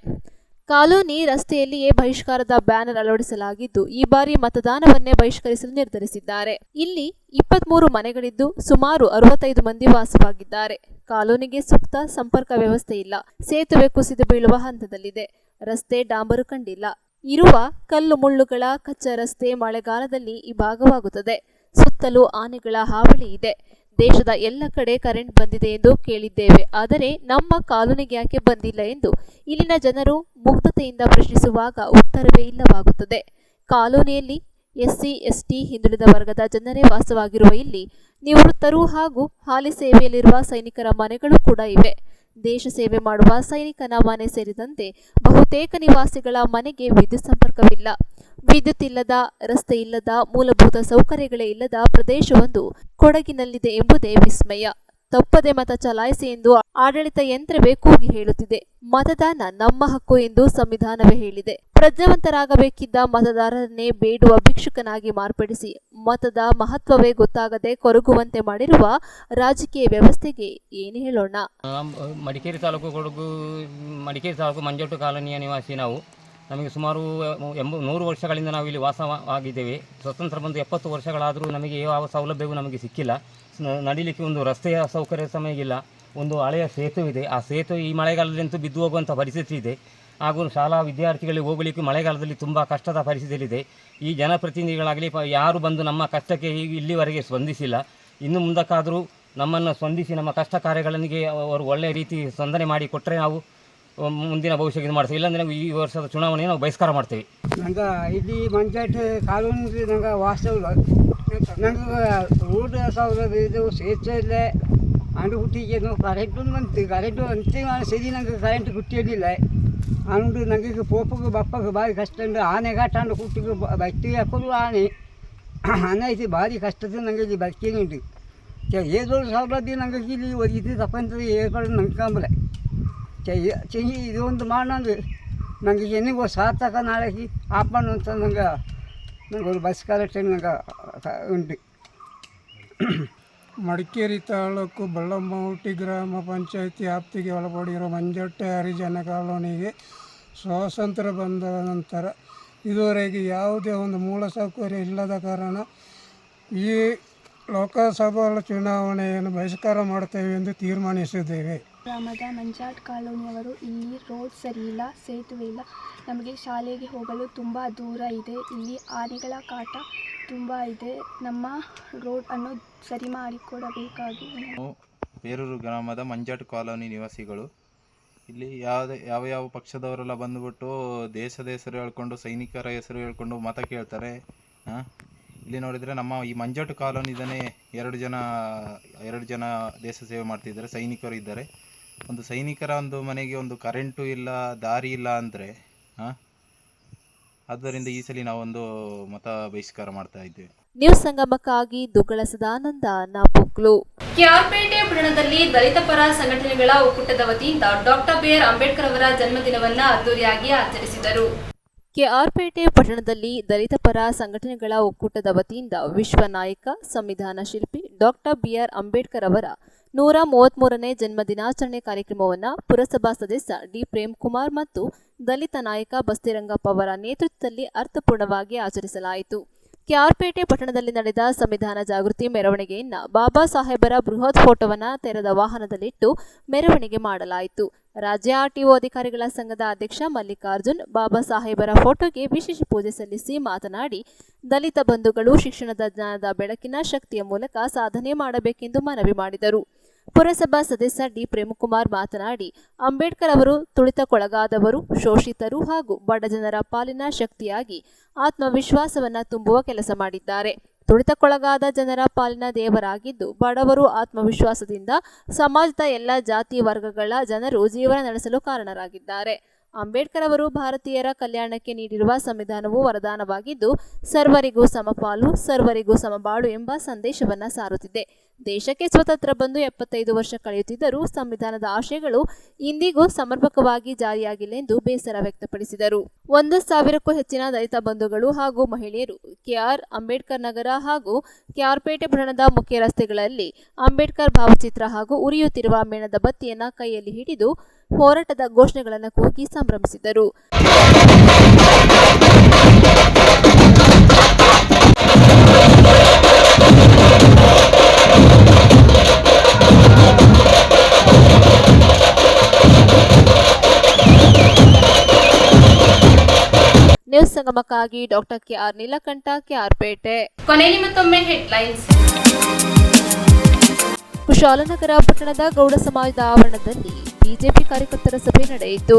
ಕಾಲೋನಿ ರಸ್ತೆಯಲ್ಲಿಯೇ ಬಹಿಷ್ಕಾರದ ಬ್ಯಾನರ್ ಅಳವಡಿಸಲಾಗಿದ್ದು ಈ ಬಾರಿ ಮತದಾನವನ್ನೇ ಬಹಿಷ್ಕರಿಸಲು ನಿರ್ಧರಿಸಿದ್ದಾರೆ. ಇಲ್ಲಿ 23 ಮನೆಗಳಿದ್ದು ಸುಮಾರು 65 ಮಂದಿ ವಾಸವಾಗಿದ್ದಾರೆ. ಕಾಲೋನಿಗೆ ಸೂಕ್ತ ಸಂಪರ್ಕ ವ್ಯವಸ್ಥೆ ಇಲ್ಲ. ಸೇತುವೆ ಕುಸಿದು ಬೀಳುವ ಹಂತದಲ್ಲಿದೆ. ರಸ್ತೆ ಡಾಂಬರು ಕಂಡಿಲ್ಲ. ಇರುವ ಕಲ್ಲು ಮುಳ್ಳುಗಳ ಕಚ್ಚಾ ರಸ್ತೆ ಮಳೆಗಾಲದಲ್ಲಿ ಈ ಭಾಗವಾಗುತ್ತದೆ. ಸುತ್ತಲೂ ಆನೆಗಳ ಹಾವಳಿ ಇದೆ. ದೇಶದ ಎಲ್ಲ ಕಡೆ ಕರೆಂಟ್ ಬಂದಿದೆ ಎಂದು ಕೇಳಿದ್ದೇವೆ, ಆದರೆ ನಮ್ಮ ಕಾಲೋನಿಗೆ ಯಾಕೆ ಬಂದಿಲ್ಲ ಎಂದು ಇಲ್ಲಿನ ಜನರು ಮುಗ್ಧತೆಯಿಂದ ಪ್ರಶ್ನಿಸುವಾಗ ಉತ್ತರವೇ ಇಲ್ಲವಾಗುತ್ತದೆ. ಕಾಲೋನಿಯಲ್ಲಿ SC ST ಹಿಂದುಳಿದ ವರ್ಗದ ಜನರೇ ವಾಸವಾಗಿರುವ ಇಲ್ಲಿ ನಿವೃತ್ತರು ಹಾಗೂ ಹಾಲಿ ಸೇವೆಯಲ್ಲಿರುವ ಸೈನಿಕರ ಮನೆಗಳು ಕೂಡ ಇವೆ. ದೇಶ ಸೇವೆ ಮಾಡುವ ಸೈನಿಕನ ಮನೆ ಸೇರಿದಂತೆ ಬಹುತೇಕ ನಿವಾಸಿಗಳ ಮನೆಗೆ ವಿದ್ಯುತ್ ಸಂಪರ್ಕವಿಲ್ಲ. ವಿದ್ಯುತ್ ಇಲ್ಲದ, ರಸ್ತೆ ಇಲ್ಲದ, ಮೂಲಭೂತ ಸೌಕರ್ಯಗಳೇ ಇಲ್ಲದ ಪ್ರದೇಶವೊಂದು ಕೊಡಗಿನಲ್ಲಿದೆ ಎಂಬುದೇ ವಿಸ್ಮಯ. ತಪ್ಪದೆ ಮತ ಚಲಾಯಿಸಿ ಎಂದು ಆಡಳಿತ ಯಂತ್ರವೇ ಕೂಗಿ ಹೇಳುತ್ತಿದೆ. ಮತದಾನ ನಮ್ಮ ಹಕ್ಕು ಎಂದು ಸಂವಿಧಾನವೇ ಹೇಳಿದೆ. ಪ್ರಜ್ಞಾವಂತರಾಗಬೇಕಿದ್ದ ಮತದಾರರನ್ನೇ ಬೇಡುವ ಭಿಕ್ಷುಕನಾಗಿ ಮಾರ್ಪಡಿಸಿ ಮತದ ಮಹತ್ವವೇ ಗೊತ್ತಾಗದೆ ಕೊರಗುವಂತೆ ಮಾಡಿರುವ ರಾಜಕೀಯ ವ್ಯವಸ್ಥೆಗೆ ಏನು ಹೇಳೋಣ. ಮಡಿಕೇರಿ ತಾಲೂಕು ಮಂಜೋಟು ಕಾಲೋನಿಯ ನಿವಾಸಿ ನಾವು. ನಮಗೆ ಸುಮಾರು 100 ವರ್ಷಗಳಿಂದ ನಾವು ಇಲ್ಲಿ ವಾಸವಾಗಿದ್ದೇವೆ. ಸ್ವತಂತ್ರ ಬಂದು 70 ವರ್ಷಗಳಾದರೂ ನಮಗೆ ಯಾವ ಸೌಲಭ್ಯವೂ ನಮಗೆ ಸಿಕ್ಕಿಲ್ಲ. ನಡಿಲಿಕ್ಕೆ ಒಂದು ರಸ್ತೆಯ ಸೌಕರ್ಯ ಸಮೇಗಿಲ್ಲ. ಒಂದು ಹಳೆಯ ಸೇತು ಇದೆ. ಆ ಸೇತು ಈ ಮಳೆಗಾಲದಂತೂ ಬಿದ್ದು ಹೋಗುವಂಥ ಪರಿಸ್ಥಿತಿ ಇದೆ. ಹಾಗೂ ಶಾಲಾ ವಿದ್ಯಾರ್ಥಿಗಳಿಗೆ ಹೋಗಲಿಕ್ಕೆ ಮಳೆಗಾಲದಲ್ಲಿ ತುಂಬ ಕಷ್ಟದ ಪರಿಸ್ಥಿತಿಯಲ್ಲಿದೆ. ಈ ಜನಪ್ರತಿನಿಧಿಗಳಾಗಲಿ ಯಾರು ಬಂದು ನಮ್ಮ ಕಷ್ಟಕ್ಕೆ ಇಲ್ಲಿವರೆಗೆ ಸ್ಪಂದಿಸಿಲ್ಲ. ಇನ್ನು ಮುಂದಕ್ಕಾದರೂ ನಮ್ಮನ್ನು ಸ್ಪಂದಿಸಿ ನಮ್ಮ ಕಷ್ಟ ಕಾರ್ಯಗಳಿಗೆ ಅವರು ಒಳ್ಳೆಯ ರೀತಿ ಸ್ಪಂದನೆ ಮಾಡಿ ಕೊಟ್ಟರೆ ನಾವು ಮುಂದಿನ ಭವಿಷ್ಯಕ್ಕೆ ಇದು ಮಾಡ್ತೀವಿ. ಇಲ್ಲಾಂದರೆ ನಾವು ಈ ವರ್ಷದ ಚುನಾವಣೆ ನಾವು ಬಹಿಷ್ಕಾರ ಮಾಡ್ತೇವೆ. ನಂಗೆ ಇಲ್ಲಿ ಮಂಜಾಟ್ ಕಾಲೋನಿ ನಂಗೆ ವಾಸ್ತವ ನಂಗೆ ರೋಡ್ ಸೌಲಭ್ಯ ಇದು ಸೇತುವೆ ಅಂಡು ಹುಟ್ಟಿಗೆ ಕರೆಂಟು ಬಂತು. ಕರೆಂಟು ಅಂತಿಮ ಸರಿ ನಂಗೆ ಕರೆಂಟ್ ಕುಟ್ಟಿಯಲಿಲ್ಲ. ಅಂಡು ನನಗೆ ಪೋಪಗೆ ಬಪ್ಪಗೆ ಭಾರಿ ಕಷ್ಟ ಉಂಟು. ಆನೆ ಘಾಟಂಡು ಹುಟ್ಟಿಗೆ ಬಟ್ಟಿ ಹಾಕೋದು ಆನೆ ಐತಿ ಭಾರಿ ಕಷ್ಟದ ನನಗೆ ಇಲ್ಲಿ ಬದುಕೇನುಂಟು. ಏದೋ ಸೌಲಭ್ಯ ನನಗೆ ಇಲ್ಲಿ ಇದು ತಪ್ಪಂತ ಹೇಳ್ಕೊಂಡು ನಂಗೆ ಕಂಬಲೆ ಇದು ಒಂದು ಮಾಡೋದು ನನಗೆ ಏನಿಗೋ ಸಾರ್ಥಕ ನಾಳೆಗೆ ಆಪಣು ಅಂತ ನಂಗೆ ಒಂದು ಬಸ್ ಕಲೆಕ್ಷನ್ ನಂಗೆ ಉಂಟು. ಮಡಿಕೇರಿ ತಾಲೂಕು ಬಲ್ಲಮಾವಟಿ ಗ್ರಾಮ ಪಂಚಾಯಿತಿ ವ್ಯಾಪ್ತಿಗೆ ಒಳಪಡಿರುವ ಮಂಜಟ್ಟೆ ಹರಿಜನ ಕಾಲೋನಿಗೆ ಸ್ವಾತಂತ್ರ್ಯ ಬಂದ ನಂತರ ಇದುವರೆಗೆ ಯಾವುದೇ ಒಂದು ಮೂಲಸೌಕರ್ಯ ಇಲ್ಲದ ಕಾರಣ ಈ ಲೋಕಸಭಾ ಚುನಾವಣೆಯನ್ನು ಬಹಿಷ್ಕಾರ ಮಾಡುತ್ತೇವೆ ಎಂದು ತೀರ್ಮಾನಿಸಿದ್ದೇವೆ. ಗ್ರಾಮದ ಮಂಜಾಟ್ ಕಾಲೋನಿಯವರು ಇಲ್ಲಿ ರೋಡ್ ಸರಿ ಇಲ್ಲ, ಸೇತುವೆ ಇಲ್ಲ. ನಮಗೆ ಶಾಲೆಗೆ ಹೋಗಲು ತುಂಬ ದೂರ ಇದೆ. ಇಲ್ಲಿ ಆನೆಗಳ ಕಾಟ ತುಂಬ ಇದೆ. ನಮ್ಮ ರೋಡ್ ಅನ್ನು ಸರಿ ಮಾಡಿಕೊಡಬೇಕಾಗಿದೆ. ಪೇರೂರು ಗ್ರಾಮದ ಮಂಜಾಟ್ ಕಾಲೋನಿ ನಿವಾಸಿಗಳು. ಇಲ್ಲಿ ಯಾವ ಪಕ್ಷದವರೆಲ್ಲ ಬಂದುಬಿಟ್ಟು ದೇಶದ ಹೆಸರು ಹೇಳ್ಕೊಂಡು, ಸೈನಿಕರ ಹೆಸರು ಹೇಳ್ಕೊಂಡು ಮತ ಕೇಳ್ತಾರೆ. ಇಲ್ಲಿ ನೋಡಿದರೆ ನಮ್ಮ ಈ ಮಂಜಾಟ್ ಕಾಲೋನಿದನೇ 2 ಜನ ದೇಶ ಸೇವೆ ಮಾಡ್ತಿದ್ದಾರೆ, ಸೈನಿಕರು ಇದ್ದಾರೆ. ಒಂದು ಸೈನಿಕರ ಒಂದು ಮನೆಗೆ ಒಂದು ಕರೆಂಟು ಇಲ್ಲ, ದಾರಿ ಇಲ್ಲ ಅಂದರೆ ಆದ್ದರಿಂದ ಈ ಸಲ ನಾವೊಂದು ಮತ ಬಹಿಷ್ಕಾರ ಮಾಡ್ತಾ ಇದ್ದೇವೆ. ನ್ಯೂಸ್ ಸಂಗಮಕ್ಕಾಗಿ ದುಗ್ಗಳ ಸದಾನಂದ, ನಾಪೋಕ್ಲು. ಕೆಆರ್ಪೇಟೆ ಪಟ್ಟಣದಲ್ಲಿ ದಲಿತ ಪರ ಸಂಘಟನೆಗಳ ಒಕ್ಕೂಟದ ವತಿಯಿಂದ ಡಾಕ್ಟರ್ BR ಅಂಬೇಡ್ಕರ್ ಅವರ ಜನ್ಮದಿನವನ್ನು ಅದ್ದೂರಿಯಾಗಿ ಆಚರಿಸಿದರು. ಕೆಆರ್ಪೇಟೆ ಪಟ್ಟಣದಲ್ಲಿ ದಲಿತ ಪರ ಸಂಘಟನೆಗಳ ಒಕ್ಕೂಟದ ವತಿಯಿಂದ ವಿಶ್ವ ನಾಯಕ ಸಂವಿಧಾನ ಶಿಲ್ಪಿ ಡಾಕ್ಟರ್ ಬಿಆರ್ ಅಂಬೇಡ್ಕರ್ ಅವರ 133ನೇ ಜನ್ಮ ದಿನಾಚರಣೆ ಕಾರ್ಯಕ್ರಮವನ್ನು ಪುರಸಭಾ ಸದಸ್ಯ ಡಿ ಪ್ರೇಮ್ಕುಮಾರ್ ಮತ್ತು ದಲಿತ ನಾಯಕ ಬಸ್ತಿರಂಗಪ್ಪ ಅವರ ನೇತೃತ್ವದಲ್ಲಿ ಅರ್ಥಪೂರ್ಣವಾಗಿ ಆಚರಿಸಲಾಯಿತು. ಕೆಆರ್ಪೇಟೆ ಪಟ್ಟಣದಲ್ಲಿ ನಡೆದ ಸಂವಿಧಾನ ಜಾಗೃತಿ ಮೆರವಣಿಗೆಯನ್ನು ಬಾಬಾ ಸಾಹೇಬರ ಬೃಹತ್ ಫೋಟೋವನ್ನು ತೆರೆದ ವಾಹನದಲ್ಲಿಟ್ಟು ಮೆರವಣಿಗೆ ಮಾಡಲಾಯಿತು. ರಾಜ್ಯ ಆರ್ಟಿಒ ಅಧಿಕಾರಿಗಳ ಸಂಘದ ಅಧ್ಯಕ್ಷ ಮಲ್ಲಿಕಾರ್ಜುನ್ ಬಾಬಾ ಸಾಹೇಬರ ಫೋಟೋಗೆ ವಿಶೇಷ ಪೂಜೆ ಸಲ್ಲಿಸಿ ಮಾತನಾಡಿ, ದಲಿತ ಬಂಧುಗಳು ಶಿಕ್ಷಣದ ಜ್ಞಾನದ ಬೆಳಕಿನ ಶಕ್ತಿಯ ಮೂಲಕ ಸಾಧನೆ ಮಾಡಬೇಕೆಂದು ಮನವಿ ಮಾಡಿದರು. ಪುರಸಭಾ ಸದಸ್ಯ ಡಿ ಪ್ರೇಮಕುಮಾರ್ ಮಾತನಾಡಿ, ಅಂಬೇಡ್ಕರ್ ಅವರು ತುಳಿತಕ್ಕೊಳಗಾದವರು, ಶೋಷಿತರು ಹಾಗೂ ಬಡಜನರ ಪಾಲಿನ ಶಕ್ತಿಯಾಗಿ ಆತ್ಮವಿಶ್ವಾಸವನ್ನು ತುಂಬುವ ಕೆಲಸ ಮಾಡಿದ್ದಾರೆ. ತುಳಿತಕ್ಕೊಳಗಾದ ಜನರ ಪಾಲಿನ ದೇವರಾಗಿದ್ದು, ಬಡವರು ಆತ್ಮವಿಶ್ವಾಸದಿಂದ ಸಮಾಜದ ಎಲ್ಲ ಜಾತಿ ವರ್ಗಗಳ ಜನರು ಜೀವನ ನಡೆಸಲು ಕಾರಣರಾಗಿದ್ದಾರೆ. ಅಂಬೇಡ್ಕರ್ ಅವರು ಭಾರತೀಯರ ಕಲ್ಯಾಣಕ್ಕೆ ನೀಡಿರುವ ಸಂವಿಧಾನವು ವರದಾನವಾಗಿದ್ದು, ಸರ್ವರಿಗೂ ಸಮಪಾಲು, ಸರ್ವರಿಗೂ ಸಮಬಾಳು ಎಂಬ ಸಂದೇಶವನ್ನು ಸಾರುತ್ತಿದೆ. ದೇಶಕ್ಕೆ ಸ್ವತಂತ್ರ ಬಂದು 75 ವರ್ಷ ಕಳೆಯುತ್ತಿದ್ದರೂ ಸಂವಿಧಾನದ ಆಶಯಗಳು ಇಂದಿಗೂ ಸಮರ್ಪಕವಾಗಿ ಜಾರಿಯಾಗಿಲ್ಲ ಎಂದು ಬೇಸರ ವ್ಯಕ್ತಪಡಿಸಿದರು. 1,000ಕ್ಕೂ ಹೆಚ್ಚಿನ ದಲಿತ ಬಂಧುಗಳು ಹಾಗೂ ಮಹಿಳೆಯರು ಕೆಆರ್ ಅಂಬೇಡ್ಕರ್ ನಗರ ಹಾಗೂ ಕೆಆರ್ಪೇಟೆ ಪಟ್ಟಣದ ಮುಖ್ಯ ರಸ್ತೆಗಳಲ್ಲಿ ಅಂಬೇಡ್ಕರ್ ಭಾವಚಿತ್ರ ಹಾಗೂ ಉರಿಯುತ್ತಿರುವ ಮೇಣದ ಬತ್ತಿಯನ್ನು ಕೈಯಲ್ಲಿ ಹಿಡಿದು ಹೋರಾಟದ ಘೋಷಣೆಗಳನ್ನು ಕೂಗಿ ಸಂಭ್ರಮಿಸಿದರು. ನ್ಯೂಸ್ ಸಂಗಮಕ್ಕಾಗಿ ಡಾಕ್ಟರ್ ಕೆಆರ್ ನೀಲಕಂಠ, ಕೆಆರ್ಪೇಟೆ. ಕೊನೆಯಲ್ಲಿ ಮತ್ತೊಮ್ಮೆ ಹೆಡ್ಲೈನ್ಸ್. ಕುಶಾಲನಗರ ಪಟ್ಟಣದ ಗೌಡ ಸಮಾಜದ ಆವರಣದಲ್ಲಿ ಬಿಜೆಪಿ ಕಾರ್ಯಕರ್ತರ ಸಭೆ ನಡೆಯಿತು.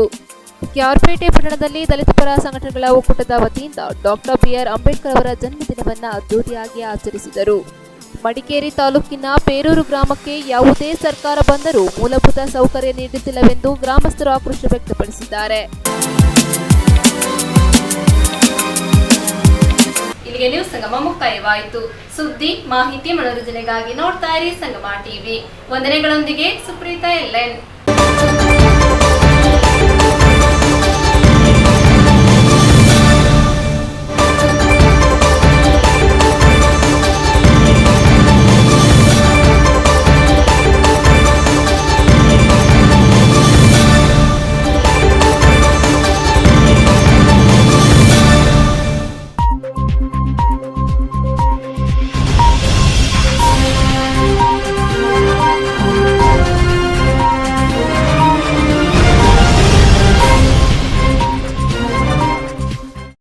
ಕೆಆರ್ಪೇಟೆ ಪಟ್ಟಣದಲ್ಲಿ ದಲಿತ ಪರ ಸಂಘಟನೆಗಳ ಒಕ್ಕೂಟದ ವತಿಯಿಂದ ಡಾಕ್ಟರ್ ಬಿಆರ್ ಅಂಬೇಡ್ಕರ್ ಅವರ ಜನ್ಮದಿನವನ್ನು ಅದ್ದೂರಿಯಾಗಿ ಆಚರಿಸಿದರು. ಮಡಿಕೇರಿ ತಾಲೂಕಿನ ಪೇರೂರು ಗ್ರಾಮಕ್ಕೆ ಯಾವುದೇ ಸರ್ಕಾರ ಬಂದರೂ ಮೂಲಭೂತ ಸೌಕರ್ಯ ನೀಡುತ್ತಿಲ್ಲವೆಂದು ಗ್ರಾಮಸ್ಥರು ಆಕ್ರೋಶ ವ್ಯಕ್ತಪಡಿಸಿದ್ದಾರೆ. ಇಲ್ಲಿಗೆ ನ್ಯೂಸ್ ಸಂಗಮ ಮುಕ್ತಾಯವಾಯಿತು. ಸುದ್ದಿ, ಮಾಹಿತಿ, ಮನೋರಂಜನೆಗಾಗಿ ನೋಡ್ತಾ ಇರಿ ಸಂಗಮ ಟಿವಿ. ವಂದನೆಗಳೊಂದಿಗೆ ಸುಪ್ರೀತಾ ಎಲ್ಎನ್.